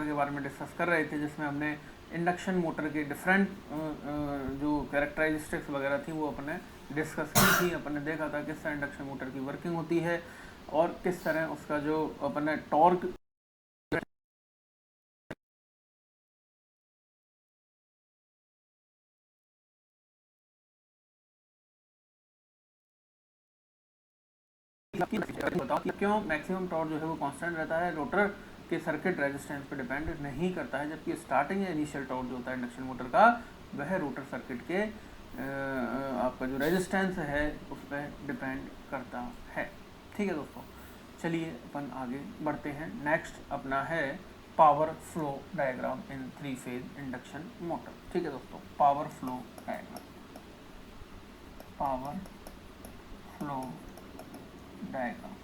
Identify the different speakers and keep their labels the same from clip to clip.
Speaker 1: के बारे में डिस्कस कर रहे थे, जिसमें हमने इंडक्शन मोटर के डिफरेंट जो कैरेक्टरिस्टिक्स वगैरह थी वो अपने डिस्कस की थी। अपन ने देखा था किस तरह इंडक्शन मोटर की वर्किंग होती है और किस तरह उसका जो अपन ने टॉर्क बताओ कि क्यों मैक्सिमम टॉर्क जो है वो कांस्टेंट रहता है, रोटर के सर्किट रेजिस्टेंस पर डिपेंड नहीं करता है, जबकि स्टार्टिंग या इनिशियल टॉर्क जो होता है इंडक्शन मोटर का वह रोटर सर्किट के आपका जो रेजिस्टेंस है उस पर डिपेंड करता है। ठीक है दोस्तों, चलिए अपन आगे बढ़ते हैं। नेक्स्ट अपना है power flow diagram in 3 phase induction motor. ठीक है दोस्तों, power flow diagram, power flow diagram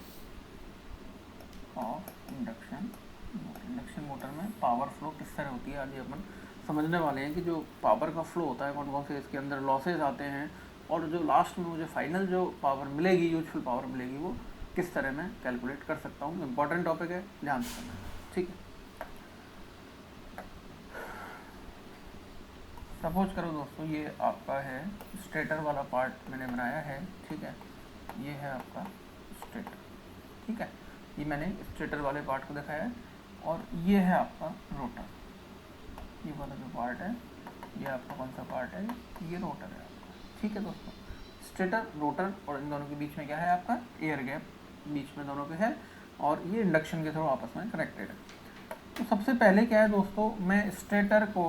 Speaker 1: of induction motor. Induction motor में पावर फ्लो किस तरह होती है आज अपन समझने वाले हैं कि जो पावर का फ्लो होता है कौन कौन से इसके अंदर लॉसेज आते हैं और जो लास्ट में मुझे फाइनल जो पावर मिलेगी, यूजफुल पावर मिलेगी, वो किस तरह मैं कैलकुलेट कर सकता हूँ। इंपॉर्टेंट टॉपिक है, ध्यान से करना। ठीक है, सपोज करो दोस्तों ये आपका है स्टेटर वाला पार्ट मैंने बनाया है। ठीक है, ये है आपका स्टेटर। ठीक है, ये मैंने स्टेटर वाले पार्ट को दिखाया है और ये है आपका रोटर। ये वाला जो पार्ट है ये आपका कौन सा पार्ट है, ये रोटर है आपका। ठीक है दोस्तों, स्टेटर रोटर और इन दोनों के बीच में क्या है आपका एयर गैप बीच में दोनों के है और ये इंडक्शन के थ्रू आपस में कनेक्टेड है। तो सबसे पहले क्या है दोस्तों, मैं स्टेटर को,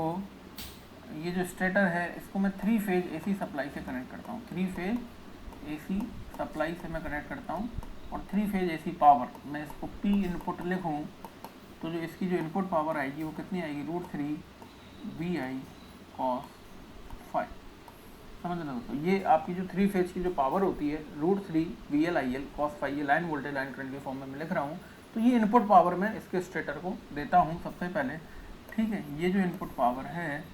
Speaker 1: ये जो स्टेटर है इसको मैं 3 फेज एसी सप्लाई से कनेक्ट करता हूँ। 3 फेज एसी सप्लाई से मैं कनेक्ट करता हूँ और 3 फेज एसी पावर, मैं इसको पी इनपुट लिखूँ तो जो इसकी जो इनपुट पावर आएगी वो कितनी आएगी, √3 VI cos phi। समझ लो दोस्तों, ये आपकी जो 3 फेज की जो पावर होती है √3 VLIL cos phi, ये लाइन वोल्टेज लाइन करंट के फॉर्म में मैं लिख रहा हूँ। तो ये इनपुट पावर मैं इसके स्टेटर को देता हूँ सबसे पहले। ठीक है, ये जो इनपुट पावर है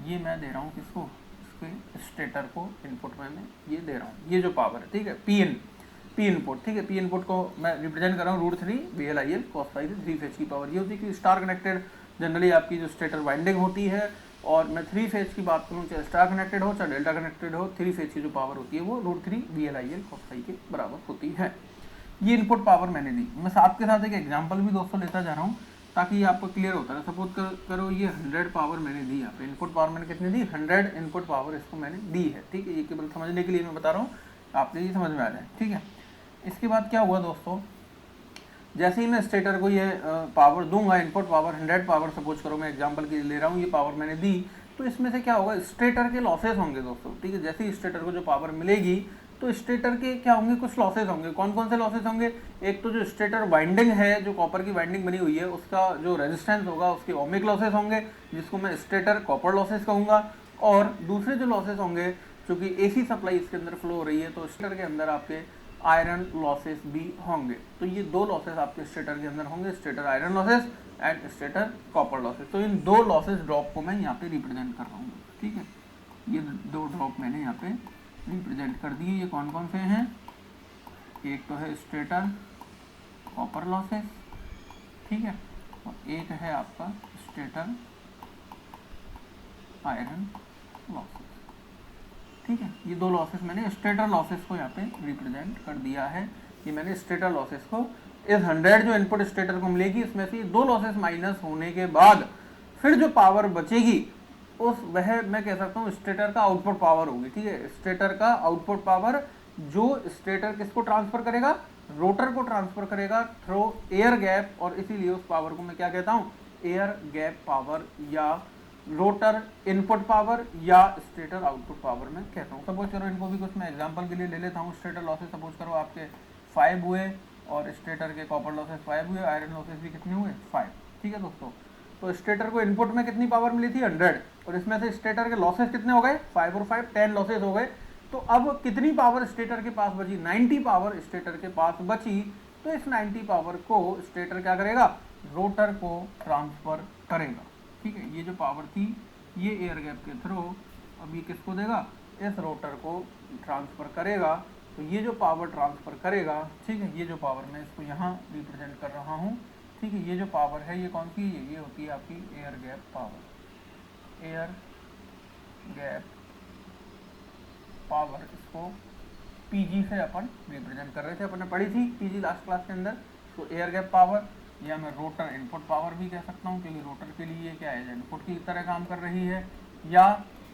Speaker 1: ये मैं दे रहा हूँ किसको, इसके स्टेटर को इनपुट में मैं ये दे रहा हूँ, ये जो पावर है। ठीक है, पी इनपुट। ठीक है, पी इनपुट को मैं रिप्रेजेंट कर रहा हूँ √3 VLIL cos phi से 3 फेज की पावर। ये होती है कि स्टार कनेक्टेड जनरली आपकी जो स्टेटर वाइंडिंग होती है, और मैं 3 फेज की बात करूँ चाहे स्टार कनेक्टेड हो चाहे डेल्टा कनेक्टेड हो, 3 फेज की जो पावर होती है वो √3 VLIL cos phi के बराबर होती है। ये इनपुट पावर मैंने दी। मैं साथ के साथ एक एग्जांपल भी दोस्तों लेता जा रहा हूँ ताकि ये आपको क्लियर होता है। सपोज करो ये 100 पावर मैंने दी, यहाँ पे इनपुट पावर मैंने कितनी दी, 100 इनपुट पावर इसको मैंने दी है। ठीक है, ये केवल समझने के लिए मैं बता रहा हूँ, आपने ये समझ में आ जाए। ठीक है, इसके बाद क्या हुआ दोस्तों, जैसे ही मैं स्टेटर को ये पावर दूंगा, इनपुट पावर 100 पावर सपोज करो, मैं एग्जांपल के लिए ले रहा हूँ, ये पावर मैंने दी, तो इसमें से क्या होगा, स्टेटर के लॉसेस होंगे दोस्तों। ठीक है, जैसे ही स्टेटर को जो पावर मिलेगी तो स्टेटर के क्या होंगे, कुछ लॉसेस होंगे। कौन कौन से लॉसेस होंगे, एक तो जो स्टेटर वाइंडिंग है, जो कॉपर की वाइंडिंग बनी हुई है, उसका जो रेजिस्टेंस होगा उसके ओमिक लॉसेस होंगे, जिसको मैं स्टेटर कॉपर लॉसेस कहूँगा। और दूसरे जो लॉसेस होंगे, चूँकि एसी सप्लाई इसके अंदर फ्लो हो रही है, तो स्टेटर के अंदर आपके आयरन लॉसेस भी होंगे। तो ये 2 लॉसेस आपके स्टेटर के अंदर होंगे, stator iron losses and stator copper losses. तो इन 2 लॉसेस ड्रॉप को मैं यहाँ पे रिप्रेजेंट कर रहा हूँ। ठीक है, ये 2 ड्रॉप मैंने यहाँ पे रिप्रेजेंट कर दिए। ये कौन कौन से हैं, एक तो है स्टेटर कॉपर लॉसेस, ठीक है, और एक है आपका स्टेटर आयरन लॉसेस। ठीक है, ये 2 लॉसेस मैंने स्टेटर लॉसेस को यहाँ पे रिप्रेजेंट कर दिया है। ये मैंने स्टेटर लॉसेस को, इस 100 जो इनपुट स्टेटर को मिलेगी इसमें से 2 लॉसेस माइनस होने के बाद फिर जो पावर बचेगी उस वह मैं कह सकता हूँ स्टेटर का आउटपुट पावर होगी। ठीक है, स्टेटर का आउटपुट पावर जो स्टेटर किसको ट्रांसफर करेगा, रोटर को ट्रांसफर करेगा थ्रू एयर गैप, और इसीलिए उस पावर को मैं क्या कहता हूँ, एयर गैप पावर या रोटर इनपुट पावर या स्टेटर आउटपुट पावर में कहता हूँ। सपोज करो इनको भी कुछ मैं एग्जांपल के लिए ले लेता हूँ। स्टेटर लॉसेस सपोज करो आपके 5 हुए और स्टेटर के कॉपर लॉसेस 5 हुए, आयरन लॉसेस भी कितने हुए, 5। ठीक है दोस्तों, तो स्टेटर को इनपुट में कितनी पावर मिली थी, 100, और इसमें से स्टेटर के लॉसेस कितने हो गए, 5 और 5 10 लॉसेस हो गए। तो अब कितनी पावर स्टेटर के पास बची, 90 पावर स्टेटर के पास बची। तो इस 90 पावर को स्टेटर क्या करेगा, रोटर को ट्रांसफर करेगा। ठीक है, ये जो पावर थी ये एयर गैप के थ्रू अब ये किसको देगा, इस रोटर को ट्रांसफ़र करेगा। तो ये जो पावर ट्रांसफ़र करेगा, ठीक है, ये जो पावर मैं इसको यहाँ रिप्रेजेंट कर रहा हूँ। ठीक है। ये जो पावर है ये कौन सी है, ये होती है आपकी air gap power. Air gap power, इसको पीजी से अपन रिप्रेजेंट कर रहे थे, अपन ने पढ़ी थी पीजी लास्ट क्लास के अंदर। तो एयर गैप पावर, या मैं रोटर इनपुट पावर भी कह सकता हूँ, क्योंकि रोटर के लिए क्या है, इनपुट की तरह काम कर रही है। या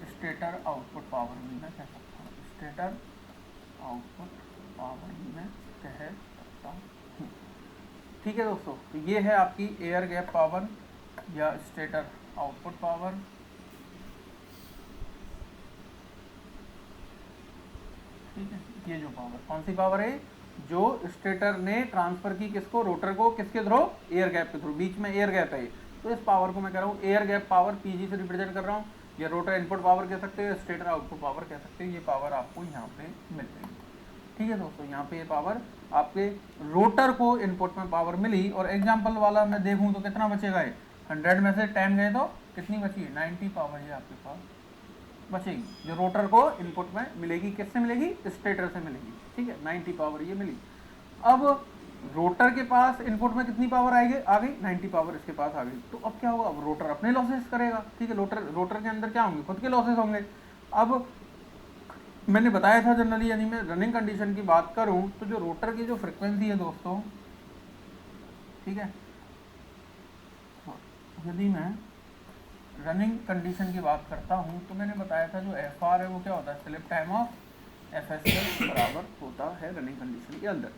Speaker 1: स्टेटर आउटपुट पावर भी मैं कह सकता हूँ, स्टेटर आउटपुट पावर भी मैं कह सकता हूँ। ठीक है दोस्तों, तो ये है आपकी एयर गैप पावर या स्टेटर आउटपुट पावर। ठीक है, ये जो पावर कौन सी पावर है, जो स्टेटर ने ट्रांसफर की किसको, रोटर को, किसके थ्रू, एयर गैप के थ्रू, बीच में एयर गैप है। तो इस पावर को मैं कह रहा हूँ एयर गैप पावर, पीजी से रिप्रेजेंट कर रहा हूँ। या रोटर इनपुट पावर कह सकते हैं, स्टेटर आउटपुट पावर कह सकते हैं। ये पावर आपको यहाँ पे मिल रही है। ठीक है दोस्तों, यहाँ पे ये पावर आपके रोटर को इनपुट में पावर मिली। और एग्जाम्पल वाला मैं देखूँ तो कितना बचेगा, 100 में से 10 गए तो कितनी बची, 90 पावर ये आपके पास बचेगी, जो रोटर को इनपुट में मिलेगी। किससे मिलेगी, स्टेटर से मिलेगी। ठीक है, 90 पावर ये मिली। अब रोटर के पास इनपुट में कितनी पावर आएगी, आ गई 90 पावर इसके पास आ गई। तो अब क्या होगा, अब रोटर अपने लॉसेस करेगा। ठीक है, रोटर के अंदर क्या होंगे, खुद के लॉसेस होंगे। अब मैंने बताया था जनरली, यानी मैं रनिंग कंडीशन की बात करूं तो जो रोटर की जो फ्रिक्वेंसी है दोस्तों, ठीक है, यदि मैं रनिंग कंडीशन की बात करता हूं तो मैंने बताया था जो एफ आर है वो क्या होता है, slip time of F S के बराबर होता है रनिंग कंडीशन के अंदर।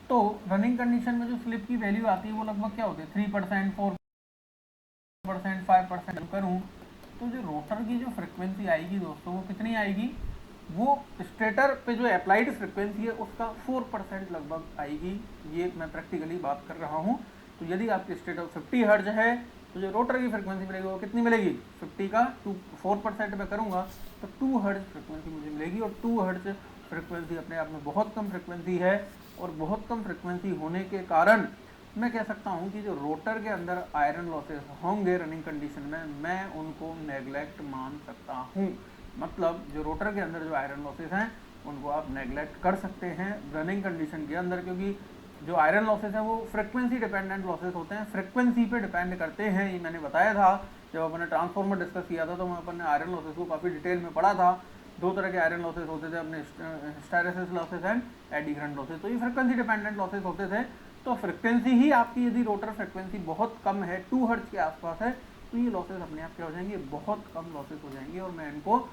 Speaker 1: तो रनिंग कंडीशन में जो स्लिप की वैल्यू आती है वो लगभग क्या होती है, 3%, 4%, 5% करूँ तो जो रोटर की जो फ्रिक्वेंसी आएगी दोस्तों वो कितनी आएगी, वो स्टेटर पे जो अप्लाइड फ्रिक्वेंसी है उसका 4% लगभग आएगी। ये मैं प्रैक्टिकली बात कर रहा हूँ। तो यदि आपके स्टेटर 50 हर्ट्ज है तो जो रोटर की फ्रिक्वेंसी मिलेगी वो कितनी मिलेगी, 50 का 4% में करूँगा तो 2 हर्ट्ज फ्रिक्वेंसी मुझे मिलेगी। और 2 हर्ट्ज फ्रिक्वेंसी अपने आप में बहुत कम फ्रिक्वेंसी है। और बहुत कम फ्रिक्वेंसी होने के कारण मैं कह सकता हूं कि जो रोटर के अंदर आयरन लॉसेस होंगे रनिंग कंडीशन में, मैं उनको नेग्लेक्ट मान सकता हूं। मतलब जो रोटर के अंदर जो आयरन लॉसेस हैं उनको आप नेग्लेक्ट कर सकते हैं रनिंग कंडीशन के अंदर, क्योंकि जो आयरन लॉसेस हैं वो फ्रिक्वेंसी डिपेंडेंट लॉसेस होते हैं, फ्रिक्वेंसी पे डिपेंड करते हैं। ये मैंने बताया था जब अपन ने ट्रांसफॉर्मर डिस्कस किया था, तो मैं अपन ने आयरन लॉसेस को काफ़ी डिटेल में पढ़ा था। 2 तरह के आयरन लॉसेस होते थे अपने, hysteresis losses and eddy current losses. तो ये फ्रिक्वेंसी डिपेंडेंट लॉसेस होते थे। तो फ्रिक्वेंसी ही आपकी यदि रोटर फ्रिक्वेंसी बहुत कम है, 2 हर्ट्ज के आसपास है, तो ये लॉसेस अपने आप क्या हो जाएंगे, बहुत कम लॉसेस हो जाएंगे और मैं इनको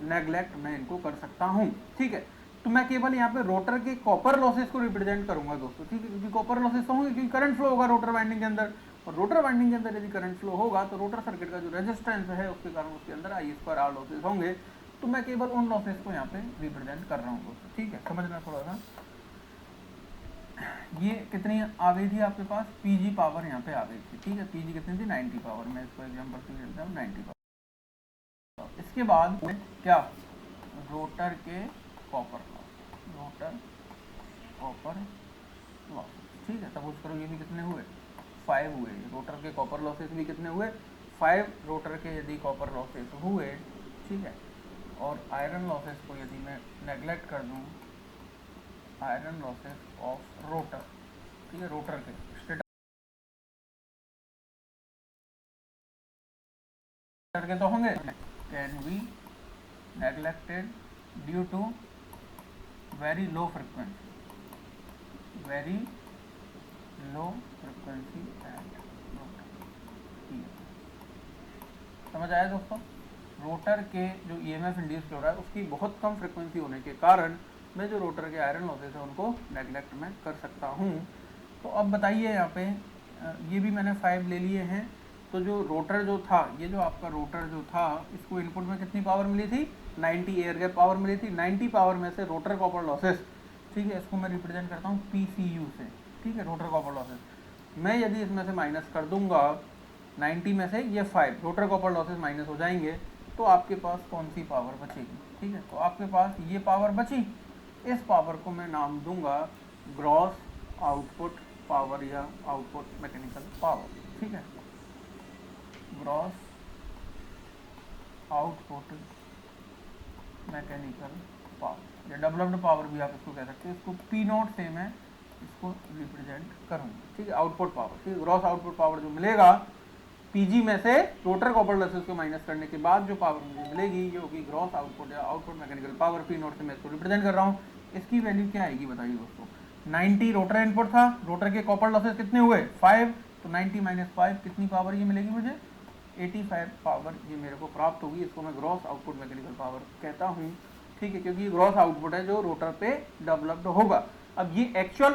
Speaker 1: नेग्लेक्ट मैं इनको कर सकता हूँ। ठीक है, तो मैं केवल यहाँ पे रोटर के कॉपर लॉसेस को रिप्रेजेंट करूंगा दोस्तों। ठीक है, क्योंकि कॉपर लॉसेस होंगे क्योंकि करंट फ्लो होगा रोटर वाइंडिंग के अंदर, और रोटर वाइंडिंग के अंदर यदि करंट फ्लो होगा तो रोटर सर्किट का जो रेजिस्टेंस है उसके कारण उसके अंदर I2R लॉसेस होंगे। तो मैं केवल उन लॉसेस को यहाँ पे रिप्रेजेंट कर रहा हूँ दोस्तों। ठीक है, समझना थोड़ा सा। ये कितनी आ गई थी आपके पास, पीजी पावर यहाँ पे आ गई थी। ठीक है, पीजी कितनी थी, 90 पावर। मैं इसको एग्जाम्पल से लेता हूँ 90 पावर। इसके बाद क्या, रोटर के copper loss, rotor copper loss. ठीक है, सपोज करो ये भी कितने हुए, 5 हुए। रोटर के कॉपर लॉसेस भी कितने हुए, 5 रोटर के यदि कॉपर लॉसेस हुए। ठीक है, और आयरन लॉसेस को यदि मैं नेग्लेक्ट कर दूं, आयरन लॉसेस ऑफ रोटर, ठीक है, रोटर के स्टेटर के तो होंगे, can be neglected due to very low frequency, very low frequency at rotor. समझ आया दोस्तों, रोटर के जो ईएमएफ इंड्यूस हो रहा है उसकी बहुत कम फ्रिक्वेंसी होने के कारण मैं जो रोटर के आयरन लॉसेस है उनको नेग्लेक्ट में कर सकता हूँ। तो अब बताइए यहाँ पे, ये भी मैंने 5 ले लिए हैं। तो जो रोटर जो था, ये जो आपका रोटर जो था, इसको इनपुट में कितनी पावर मिली थी, 90 एयर गैप पावर मिली थी। 90 पावर में से रोटर कॉपर लॉसेस, ठीक है, इसको मैं रिप्रेजेंट करता हूँ PCU से। ठीक है, रोटर कॉपर लॉसेस मैं यदि इसमें से माइनस कर दूंगा 90 में से ये 5 रोटर कॉपर लॉसेस माइनस हो जाएंगे, तो आपके पास कौन सी पावर बचेगी। ठीक है, तो आपके पास ये पावर बची, इस पावर को मैं नाम दूंगा ग्रॉस आउटपुट पावर या आउटपुट मैकेनिकल पावर। ठीक है, ग्रॉस आउटपुट मैकेनिकल पावर या डेवलप्ड पावर भी आप इसको कह सकते हैं। इसको P0 से मैं इसको रिप्रेजेंट करूंगा, ठीक है, आउटपुट पावर, ठीक है, ग्रॉस आउटपुट पावर जो मिलेगा पीजी में से रोटर कॉपर लॉसेस को माइनस करने के बाद जो पावर मुझे मिलेगी ये होगी ग्रॉस आउटपुट या output mechanical power, P not से मैं इसको रिप्रेजेंट कर रहा हूँ। इसकी वैल्यू क्या आएगी बताइए दोस्तों, 90 रोटर इनपुट था, रोटर के कॉपर लॉसेस कितने हुए 5, तो 90 माइनस 5 कितनी पावर ये मिलेगी मुझे 85 पावर ये मेरे को प्राप्त होगी। इसको मैं ग्रॉस आउटपुट मैकेनिकल पावर कहता हूँ, ठीक है, क्योंकि ये ग्रॉस आउटपुट है जो रोटर पे डेवलप्ड होगा। अब ये एक्चुअल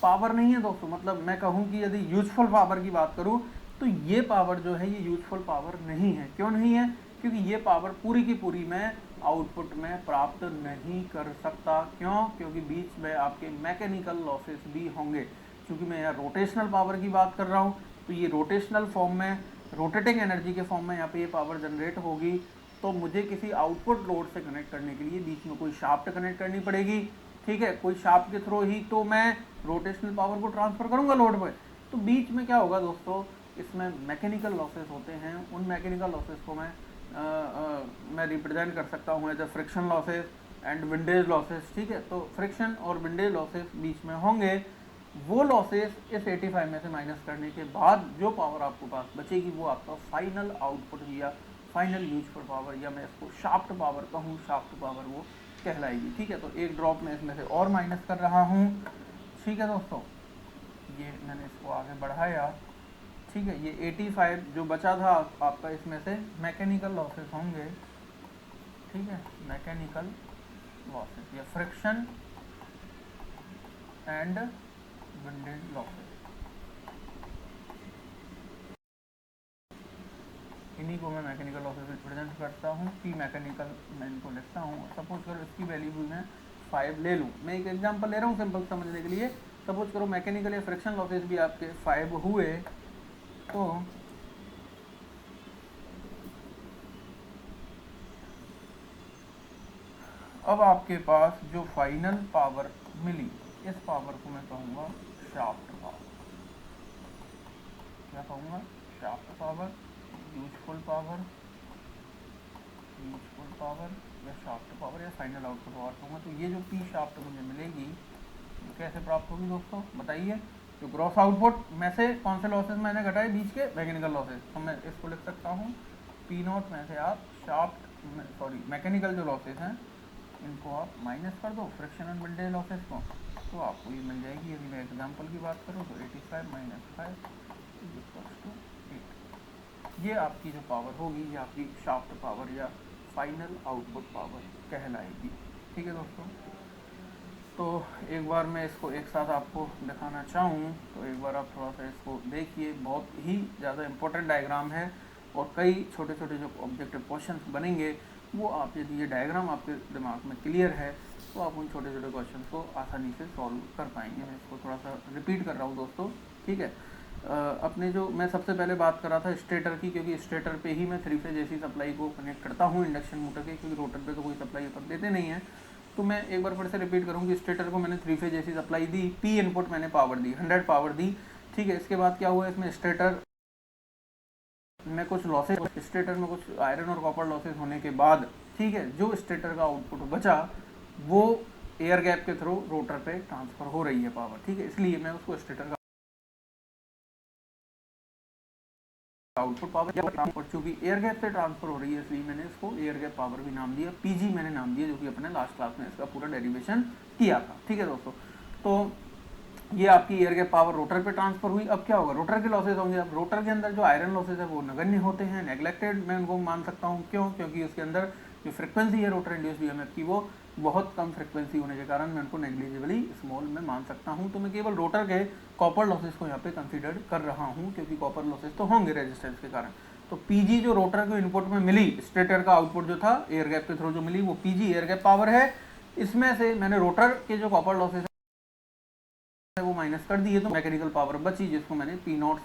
Speaker 1: पावर नहीं है दोस्तों, मतलब मैं कहूँ कि यदि यूजफुल पावर की बात करूँ तो ये पावर जो है ये यूजफुल पावर नहीं है। क्यों नहीं है, क्योंकि ये पावर पूरी की पूरी मैं आउटपुट में प्राप्त नहीं कर सकता। क्यों, क्योंकि बीच में आपके मैकेनिकल लॉसेस भी होंगे। क्योंकि मैं यहाँ रोटेशनल पावर की बात कर रहा हूँ तो ये रोटेशनल फॉर्म में, रोटेटिंग एनर्जी के फॉर्म में यहाँ पे ये पावर जनरेट होगी, तो मुझे किसी आउटपुट लोड से कनेक्ट करने के लिए बीच में कोई शाफ्ट कनेक्ट करनी पड़ेगी, ठीक है, कोई शाफ्ट के थ्रू ही तो मैं रोटेशनल पावर को ट्रांसफर करूंगा लोड पर। तो बीच में क्या होगा दोस्तों, इसमें मैकेनिकल लॉसेस होते हैं, उन मैकेनिकल लॉसेस को मैं रिप्रेजेंट कर सकता हूँ as a friction losses and windage losses, ठीक है। तो फ्रिक्शन और विंडेज लॉसेस बीच में होंगे, वो लॉसेस इस 85 में से माइनस करने के बाद जो पावर आपको पास बचेगी वो आपका फाइनल आउटपुट या फाइनल यूजफुल पावर, या मैं इसको शाफ्ट पावर कहूँ, शाफ्ट पावर वो कहलाएगी, ठीक है। तो एक ड्रॉप में इसमें से और माइनस कर रहा हूँ, ठीक है दोस्तों, ये मैंने इसको आगे बढ़ाया, ठीक है। ये 85 जो बचा था आपका, इसमें से मैकेनिकल लॉसेस होंगे, ठीक है, मैकेनिकल लॉसेस या फ्रिक्शन एंड विंडेज लॉसेस, इन्हीं को मैं मैकेनिकल लॉसेस रिप्रेजेंट करता हूँ। पी मैकेनिकल मैं इनको लिखता हूँ। सपोज करो इसकी वैल्यू भी मैं 5 ले लूँ, मैं एक एग्जांपल ले रहा हूँ सिंपल समझने के लिए। सपोज करो मैकेनिकल या फ्रिक्शन लॉसेस भी आपके 5 हुए, तो अब आपके पास जो फाइनल पावर मिली, इस पावर को मैं कहूँगा शाफ्ट पावर। क्या कहूँगा, shaft power, useful power, useful power या शाफ्ट पावर या फाइनल आउटपुट पावर कहूँगा। तो ये जो पी शाफ्ट मुझे मिलेगी ये कैसे प्राप्त होगी दोस्तों बताइए। जो ग्रॉस आउटपुट में से कौन से लॉसेस मैंने घटाए, बीच के मैकेनिकल लॉसेस, तो मैं इसको लिख सकता हूँ पी नॉट में से आप शाफ्ट, सॉरी मैकेनिकल जो लॉसेस हैं इनको आप माइनस कर दो फ्रिक्शन एंड विंडेज लॉसेस को, तो आपको ये मिल जाएगी। यदि मैं एग्जांपल की बात करूँ तो 85 माइनस 5 = 8। ये आपकी जो पावर होगी ये आपकी शाफ्ट पावर या फाइनल आउटपुट पावर कहलाएगी, ठीक है दोस्तों। तो एक बार मैं इसको एक साथ आपको दिखाना चाहूँ तो एक बार आप थोड़ा सा इसको देखिए, बहुत ही ज़्यादा इम्पोर्टेंट डायग्राम है और कई छोटे छोटे जो ऑब्जेक्टिव क्वेश्चंस बनेंगे वो आप, यदि ये डायग्राम आपके दिमाग में क्लियर है तो आप उन छोटे छोटे क्वेश्चन को आसानी से सॉल्व कर पाएंगे। मैं इसको थोड़ा सा रिपीट कर रहा हूँ दोस्तों, ठीक है। अपने जो मैं सबसे पहले बात कर रहा था स्टेटर की, क्योंकि स्टेटर पे ही मैं 3 फेज एसी सप्लाई को कनेक्ट करता हूँ इंडक्शन मोटर के, क्योंकि रोटर पे तो कोई सप्लाई अपन देते नहीं है। तो मैं एक बार फिर से रिपीट करूँ कि स्टेटर को मैंने 3 फेज एसी सप्लाई दी, पी इनपुट मैंने पावर दी, 100 पावर दी, ठीक है। इसके बाद क्या हुआ, इसमें स्टेटर में कुछ लॉसेस, स्टेटर में कुछ आयरन और कॉपर लॉसेस होने के बाद, ठीक है, जो स्टेटर का आउटपुट बचा वो एयर गैप के थ्रू रोटर पे ट्रांसफर हो रही है पावर, ठीक है। इसलिए मैं उसको स्टेटर का आउटपुट पावर ट्रांसफर, चूंकि एयर गैप से ट्रांसफर हो रही है इसलिए मैंने इसको एयर गैप पावर भी नाम दिया, पीजी मैंने नाम दिया, जो कि अपने लास्ट क्लास में इसका पूरा डेरिवेशन किया था, ठीक है दोस्तों। तो ये आपकी एयर गैप पावर रोटर पे ट्रांसफर हुई। अब क्या होगा, रोटर के लॉसेस होंगे। अब रोटर के अंदर जो आयरन लॉसेस है वो नगण्य होते हैं, नेग्लेक्टेड मैं उनको मान सकता हूँ। क्यों, क्योंकि उसके अंदर जो फ्रिक्वेंसी है रोटर इंड्यूस ईएमएफ की वो बहुत कम फ्रिक्वेंसी होने के कारण मैं उनको नेग्लिजिबली स्मॉल में मान सकता हूँ। तो मैं केवल रोटर के कॉपर लॉसेस को यहाँ पे कंसिडर कर रहा हूँ, क्योंकि कॉपर लॉसेस तो होंगे रेजिस्टेंस के कारण। तो पीजी जो रोटर को इनपुट में मिली, स्टेटर का आउटपुट जो था एयर गैप के थ्रू जो मिली, वो पीजी एयर गैप पावर है। इसमें से मैंने रोटर के जो कॉपर लॉसेस वो माइनस कर दिए, तो मैकेनिकल पावर बची, जिसको मैंने पी नॉट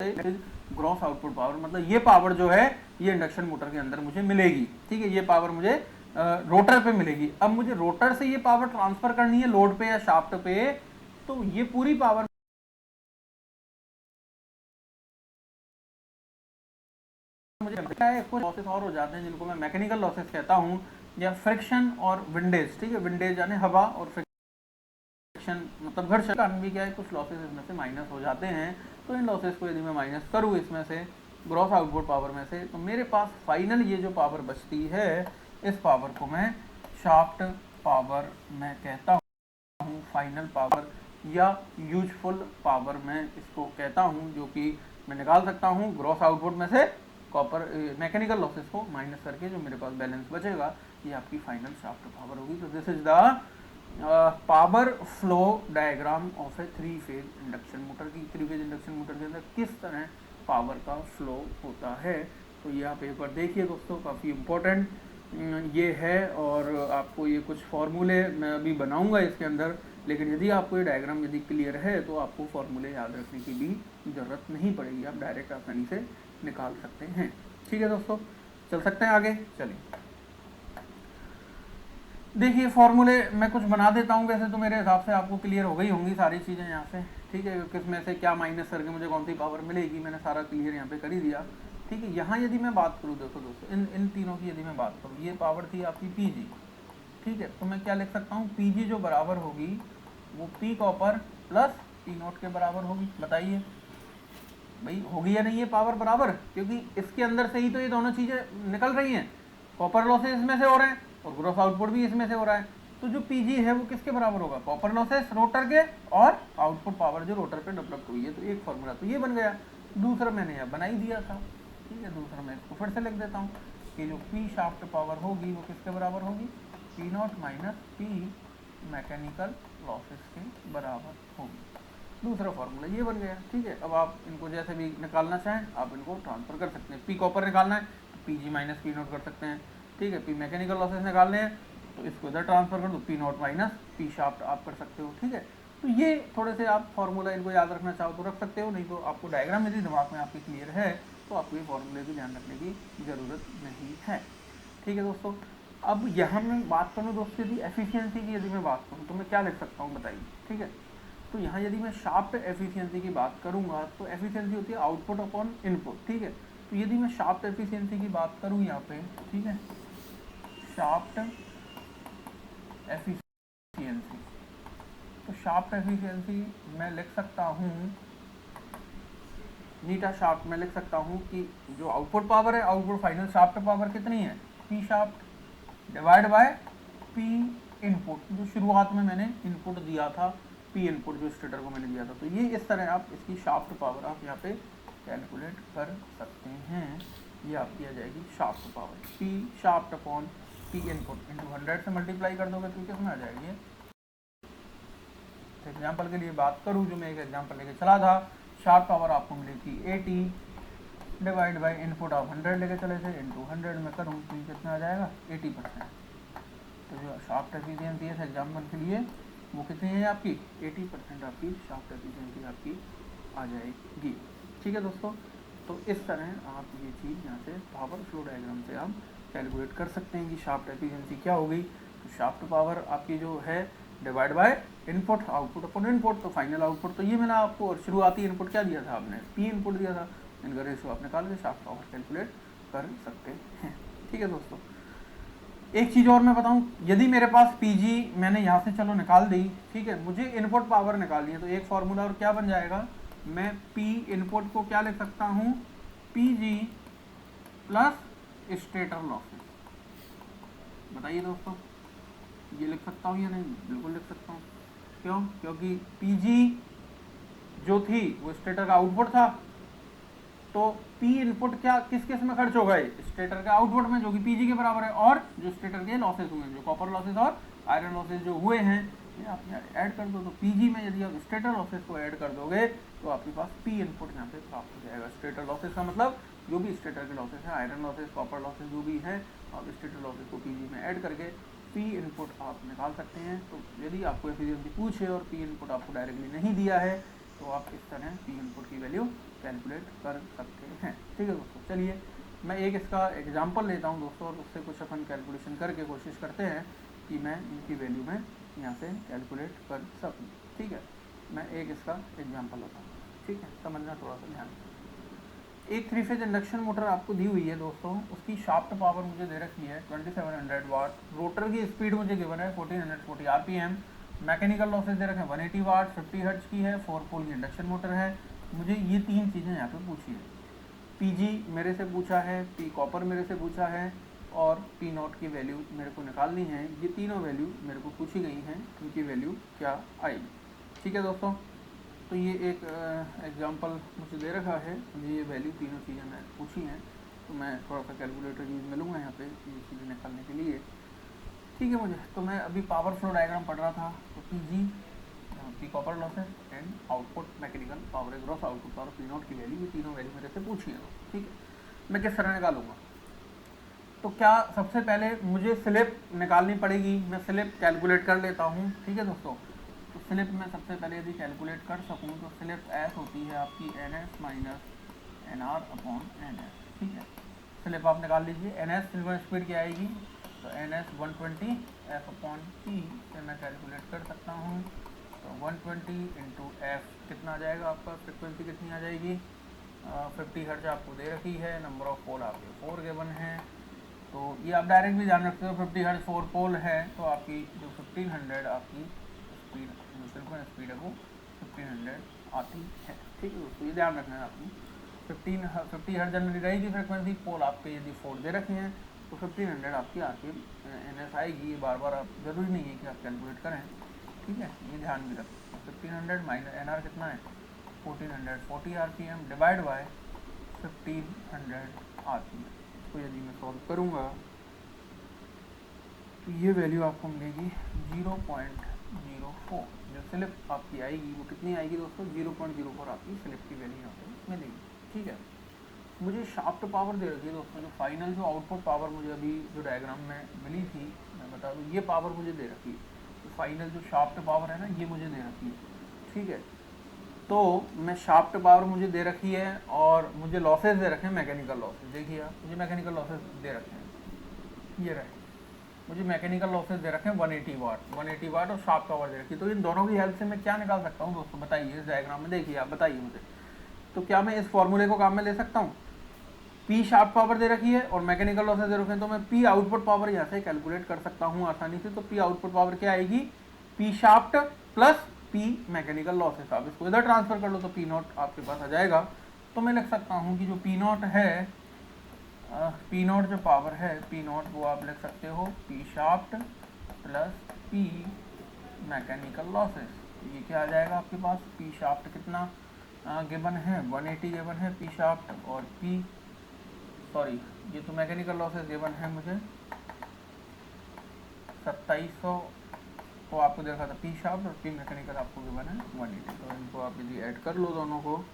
Speaker 1: से ग्रॉस आउटपुट पावर, मतलब ये पावर जो है ये इंडक्शन मोटर के अंदर मुझे मिलेगी, ठीक है। ये पावर मुझे रोटर पे मिलेगी। अब मुझे रोटर से ये पावर ट्रांसफर करनी है लोड पे या शाफ्ट पे, तो ये पूरी पावर मुझे क्या है, कुछ लॉसेस और हो जाते हैं जिनको मैं मैकेनिकल लॉसेस कहता हूँ, या फ्रिक्शन और विंडेज, ठीक है। विंडेज यानी हवा और फ्रिक्शन फ्रिक्शन मतलब घर्षण कारण भी क्या है, कुछ लॉसेस इसमें से माइनस हो जाते हैं। तो इन लॉसेस को यदि मैं माइनस करूँ इसमें से ग्रॉस आउटपुट पावर में से, तो मेरे पास फाइनल ये जो पावर बचती है, इस पावर को मैं शाफ्ट पावर मैं कहता हूँ, फाइनल पावर या यूजफुल पावर मैं इसको कहता हूँ, जो कि मैं निकाल सकता हूँ ग्रॉस आउटपुट में से कॉपर मैकेनिकल लॉसेस को माइनस करके जो मेरे पास बैलेंस बचेगा, ये आपकी फाइनल शाफ्ट पावर होगी। तो this is the power flow diagram of a 3 phase induction motor की। 3 फेज इंडक्शन मोटर के अंदर किस तरह पावर का फ्लो होता है। तो ये आप एक बार देखिए दोस्तों, काफ़ी इम्पोर्टेंट ये है। और आपको ये कुछ फॉर्मूले मैं अभी बनाऊंगा इसके अंदर, लेकिन यदि आपको ये डायग्राम यदि क्लियर है तो आपको फॉर्मूले याद रखने की भी ज़रूरत नहीं पड़ेगी, आप डायरेक्ट आसानी से निकाल सकते हैं। ठीक है दोस्तों, चल सकते हैं आगे। चलिए देखिए फॉर्मूले मैं कुछ बना देता हूँ, वैसे तो मेरे हिसाब से आपको क्लियर हो गई होंगी सारी चीज़ें यहाँ से। ठीक है, किस में से क्या माइनस करके मुझे कौन सी पावर मिलेगी, मैंने सारा क्लियर यहाँ पे कर ही दिया। ठीक है, यहाँ यदि मैं बात करूँ, देखो दोस्तों इन तीनों की यदि मैं बात करूँ, ये पावर थी आपकी Pg। ठीक है, तो मैं क्या लिख सकता हूँ, Pg जो बराबर होगी वो P copper plus P note के बराबर होगी। बताइए भाई होगी या नहीं ये पावर बराबर, क्योंकि इसके अंदर से ही तो ये दोनों चीज़ें निकल रही हैं। कॉपर लॉसेस इसमें से हो रहे हैं और ग्रॉस आउटपुट भी इसमें से हो रहा है। तो जो Pg है वो किसके बराबर होगा, कॉपर लॉसेस रोटर के और आउटपुट पावर जो रोटर पे डेवलप हुई है। तो एक फॉर्मूला तो ये बन गया। दूसरा मैंने यहाँ बना ही दिया था। ठीक है, दूसरा मैं इसको फिर से लिख देता हूँ कि जो P शाफ्ट पावर होगी वो किसके बराबर होगी, P not minus P mechanical losses के बराबर होगी। दूसरा फार्मूला ये बन गया। ठीक है, अब आप इनको जैसे भी निकालना चाहें आप इनको ट्रांसफर कर सकते हैं। P कॉपर निकालना है तो Pg माइनस P नोट कर सकते हैं। ठीक है, P मैकेनिकल लॉसेस निकालने हैं तो इसको इधर ट्रांसफर कर दो, P note minus P shaft आप कर सकते हो। ठीक है, तो ये थोड़े से आप फार्मूला इनको याद रखना चाहो तो रख सकते हो, नहीं तो आपको डायग्राम यदि दिमाग में आपके क्लियर है तो आपको ये फॉर्मूले भी ध्यान रखने की ज़रूरत नहीं है। ठीक है दोस्तों, अब यहाँ मैं बात करूँ दोस्तों, यदि एफिशिएंसी की यदि मैं बात करूँ तो मैं क्या लिख सकता हूँ बताइए। ठीक है, तो यहाँ यदि मैं शाफ्ट एफिशिएंसी की बात करूँगा तो एफिशिएंसी होती है आउटपुट अपॉन इनपुट। ठीक है, तो यदि मैं शाफ्ट एफिशिएंसी की बात करूँ यहाँ पे, ठीक है, शाफ्ट एफिशिएंसी, तो शाफ्ट एफिशिएंसी मैं लिख सकता हूँ, नीटा शाफ्ट में लिख सकता हूँ कि जो आउटपुट पावर है, आउटपुट फाइनल शाफ्ट पावर कितनी है, P shaft divide by P input, जो शुरुआत में मैंने इनपुट दिया था, P इनपुट जो स्टेटर को मैंने दिया था। तो ये इस तरह आप इसकी शाफ्ट पावर आप यहाँ पे कैलकुलेट कर सकते हैं। ये आपकी आ जाएगी shaft power, P shaft upon P input into 100 से मल्टीप्लाई कर दोगे तो किसमें आ जाएगी। एग्जाम्पल के लिए बात करूँ, जो मैं एक एग्जाम्पल लेके चला था, शाफ्ट पावर आपको मिली थी 80 डिवाइड बाई इनपुट आप 100 लेके चले थे, इंटू 100 में करूँ तो कितना आ जाएगा 80%। तो जो शाफ्ट एफिशिएंसी है एग्जाम्पल के लिए वो कितनी है आपकी 80% आपकी शाफ्ट एफिशिएंसी आपकी आ जाएगी। ठीक है दोस्तों, तो इस तरह आप ये चीज़ यहाँ से पावर फ्लो डायग्राम से आप कैलकुलेट कर सकते हैं कि शाफ्ट एफिशिएंसी क्या हो गई। तो शाफ्ट पावर आपकी जो है divide by input, output upon input, तो फाइनल आउटपुट तो ये मैंने आपको, और शुरुआती इनपुट क्या दिया था आपने, P इनपुट दिया था, इनका रेशियो आप निकाल के शाफ्ट पावर कैलकुलेट कर सकते हैं। ठीक है दोस्तों, एक चीज़ और मैं बताऊं, यदि मेरे पास Pg मैंने यहाँ से चलो निकाल दी, ठीक है, मुझे इनपुट पावर निकालनी है, तो एक फॉर्मूला और क्या बन जाएगा, मैं P इनपुट को क्या लिख सकता हूँ, Pg प्लस स्टेटर लॉसेस। बताइए दोस्तों, ये लिख सकता हूँ या नहीं, बिल्कुल लिख सकता हूँ। क्यों, क्योंकि Pg जो थी वो स्टेटर का आउटपुट था, तो P इनपुट क्या किस किस में खर्च हो गए, स्टेटर के आउटपुट में, जो कि Pg के बराबर है, और जो स्टेटर के लॉसेस हुए हैं, जो कॉपर लॉसेस और आयरन लॉसेस जो हुए हैं, ये आप यहाँ ऐड कर दो। तो Pg में यदि आप स्टेटर लॉसेस को ऐड कर दोगे तो आपके पास P इनपुट यहाँ पे प्राप्त हो जाएगा। स्टेटर लॉसेस का मतलब जो भी स्टेटर के लॉसेस हैं, आयरन लॉसेस, कॉपर लॉसेस जो भी हैं, आप स्टेटर लॉसेस को Pg में ऐड करके P इनपुट आप निकाल सकते हैं। तो यदि आपको एफिशिएंसी पूछे और P इनपुट आपको डायरेक्टली नहीं दिया है तो आप इस तरह P इनपुट की वैल्यू कैलकुलेट कर सकते हैं। ठीक है दोस्तों, चलिए मैं एक इसका एग्जांपल लेता हूं दोस्तों, और उससे कुछ अपन कैलकुलेशन करके कोशिश करते हैं कि मैं इनकी वैल्यू में यहाँ से कैलकुलेट कर सकूँ। ठीक है, मैं एक इसका एग्जांपल लेता हूँ। ठीक है, समझना थोड़ा सा ध्यान। एक 3 फेज इंडक्शन मोटर आपको दी हुई है दोस्तों, उसकी शाफ्ट पावर मुझे दे रखी है 2700 वाट, रोटर की स्पीड मुझे गिवन है 1440 आरपीएम, मैकेनिकल लॉसेज दे रखे हैं 180 वाट, 50 हर्ट्ज की है, 4 पोल की इंडक्शन मोटर है। मुझे ये 3 चीज़ें यहाँ पे पूछी है। पीजी मेरे से पूछा है, पी कॉपर मेरे से पूछा है, और पी नॉट की वैल्यू मेरे को निकालनी है। ये तीनों वैल्यू मेरे को पूछी गई हैं, इनकी वैल्यू क्या आएगी। ठीक है दोस्तों, तो ये एक एग्जांपल मुझे दे रखा है, मुझे ये वैल्यू तीनों चीज़ें मैं पूछी हैं, तो मैं थोड़ा सा कैलकुलेटर यूज़ में लूँगा यहाँ पे ये चीज़ें निकालने के लिए। ठीक है, मुझे तो मैं अभी पावर फ्लो डायग्राम पढ़ रहा था, तो P copper losses and output mechanical power, gross output power, P not की वैल्यू, ये तीनों वैल्यू मेरे से पूछी है। ठीक है, मैं किस तरह निकालूंगा? तो क्या सबसे पहले मुझे स्लिप निकालनी पड़ेगी। मैं स्लिप कैलकुलेट कर लेता हूँ। ठीक है दोस्तों, तो स्लिप में सबसे पहले यदि कैलकुलेट कर सकूँ तो स्लिप एस होती है आपकी N S minus N R upon N S. ठीक है, स्लिप आप निकाल लीजिए। एन एस सिल्वर स्पीड क्या आएगी, तो N S 120 F upon P से मैं कैलकुलेट कर सकता हूँ। तो 120 इंटू एफ कितना आ जाएगा आपका, फ्रिक्वेंसी कितनी आ जाएगी, 50 हर्ट्ज आपको दे रखी है, नंबर ऑफ पोल आपके 4 गिवन है। तो ये आप डायरेक्ट भी जान रखते हो, 50 हर्ट्ज 4 पोल है, तो आपकी जो 1500 आपकी स्पीड, जो सिल्वर स्पीड है वो 1500 आती है। ठीक है दोस्तों, ये ध्यान रखना है आपको। 50 हर्ट्ज जनरली रहेगी फ्रिक्वेंसी, पोल आपके यदि 4 दे रखे हैं तो 1500 आपकी आके एन एस आएगी। ये बार बार आप जरूरी नहीं है कि आप कैलकुलेट करें। ठीक है, ये ध्यान भी रखें। 1500 माइनस एन आर कितना है, 1440 RPM डिवाइड बाय 1500 RPM। तो यदि मैं सॉल्व करूँगा तो ये वैल्यू आपको मिलेगी 0.04। जो स्लिप आपकी आएगी वो कितनी आएगी दोस्तों, 0.04 आपकी स्लिप की वैल्यू यहाँ पे मिलेगी। ठीक है, मुझे शाफ्ट पावर दे रखी है दोस्तों, जो फाइनल जो आउटपुट पावर मुझे अभी जो डायग्राम में मिली थी, मैं बता दूँ ये पावर मुझे दे रखी है। तो फाइनल जो शाफ्ट पावर है ना, ये मुझे दे रखी है। ठीक है, तो मैं शाफ्ट पावर मुझे दे रखी है और मुझे लॉसेज दे रखे हैं, मैकेनिकल लॉसेज। देखिए आप, मुझे मैकेनिकल लॉसेज दे रखे हैं, ये रहे, मुझे मैकेनिकल लॉसेज दे रखे हैं 180 वाट और शाफ्ट पावर दे रखी है। तो इन दोनों की हेल्प से मैं क्या निकाल सकता हूँ दोस्तों, बताइए। इस डायग्राम में देखिए आप, बताइए मुझे। तो क्या मैं इस फॉर्मूले को काम में ले सकता हूँ? पी शाफ्ट पावर दे रखी है और मैकेनिकल लॉसेज दे रखे हैं, तो मैं पी आउटपुट पावर यहाँ से कैलकुलेट कर सकता हूँ आसानी से। तो पी आउटपुट पावर क्या आएगी, P shaft plus P mechanical losses. आप इसको इधर ट्रांसफर कर लो तो पी नॉट आपके पास आ जाएगा। तो मैं लिख सकता हूँ कि जो पी नॉट है, पी नॉट जो पावर है, पी नॉट वो आप लिख सकते हो P shaft plus P mechanical losses. ये क्या आ जाएगा आपके पास, पी शाफ्ट कितना गिवन है, 180 गिवन है पी शाफ्ट, और पी सॉरी ये तो मैकेनिकल लॉसेस गिवन है मुझे 2700 को आपको देखा था पी शाफ्ट, और पी मैकेनिकल आपको गिवन है 180। तो इनको आप यदि ऐड कर लो दोनों को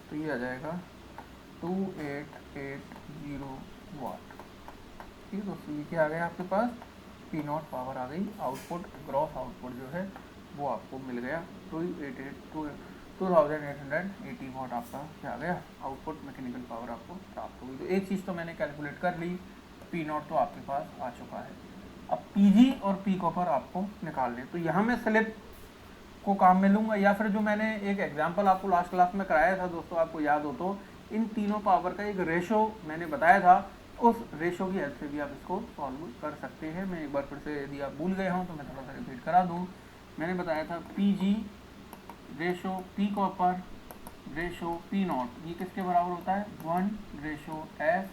Speaker 1: तो ये आ जाएगा 2880 वाट। ठीक है दोस्तों, ये क्या आ गया आपके पास, पी नॉट पावर आ गई। आउटपुट ग्रॉस आउटपुट जो है वो आपको मिल गया 2880 वाट आपका क्या आ गया, आउटपुट मैकेनिकल पावर आपको प्राप्त होगी। तो एक चीज़ तो मैंने कैलकुलेट कर ली, पी नॉट तो आपके पास आ चुका है। अब पीजी और पी कॉपर आपको निकाल लें। तो यहाँ मैं स्लिप को काम में लूँगा, या फिर जो मैंने एक एग्जांपल आपको लास्ट क्लास में कराया था दोस्तों, आपको याद हो तो, इन तीनों पावर का एक रेशो मैंने बताया था, उस रेशो की हेल्प से भी आप इसको सॉल्व कर सकते हैं। मैं एक बार फिर से, यदि आप भूल गए हों तो मैं थोड़ा सा रिपीट करा दूँ। मैंने बताया था P G ratio P copper ratio P not, ये किसके बराबर होता है, 1:S:1 -S।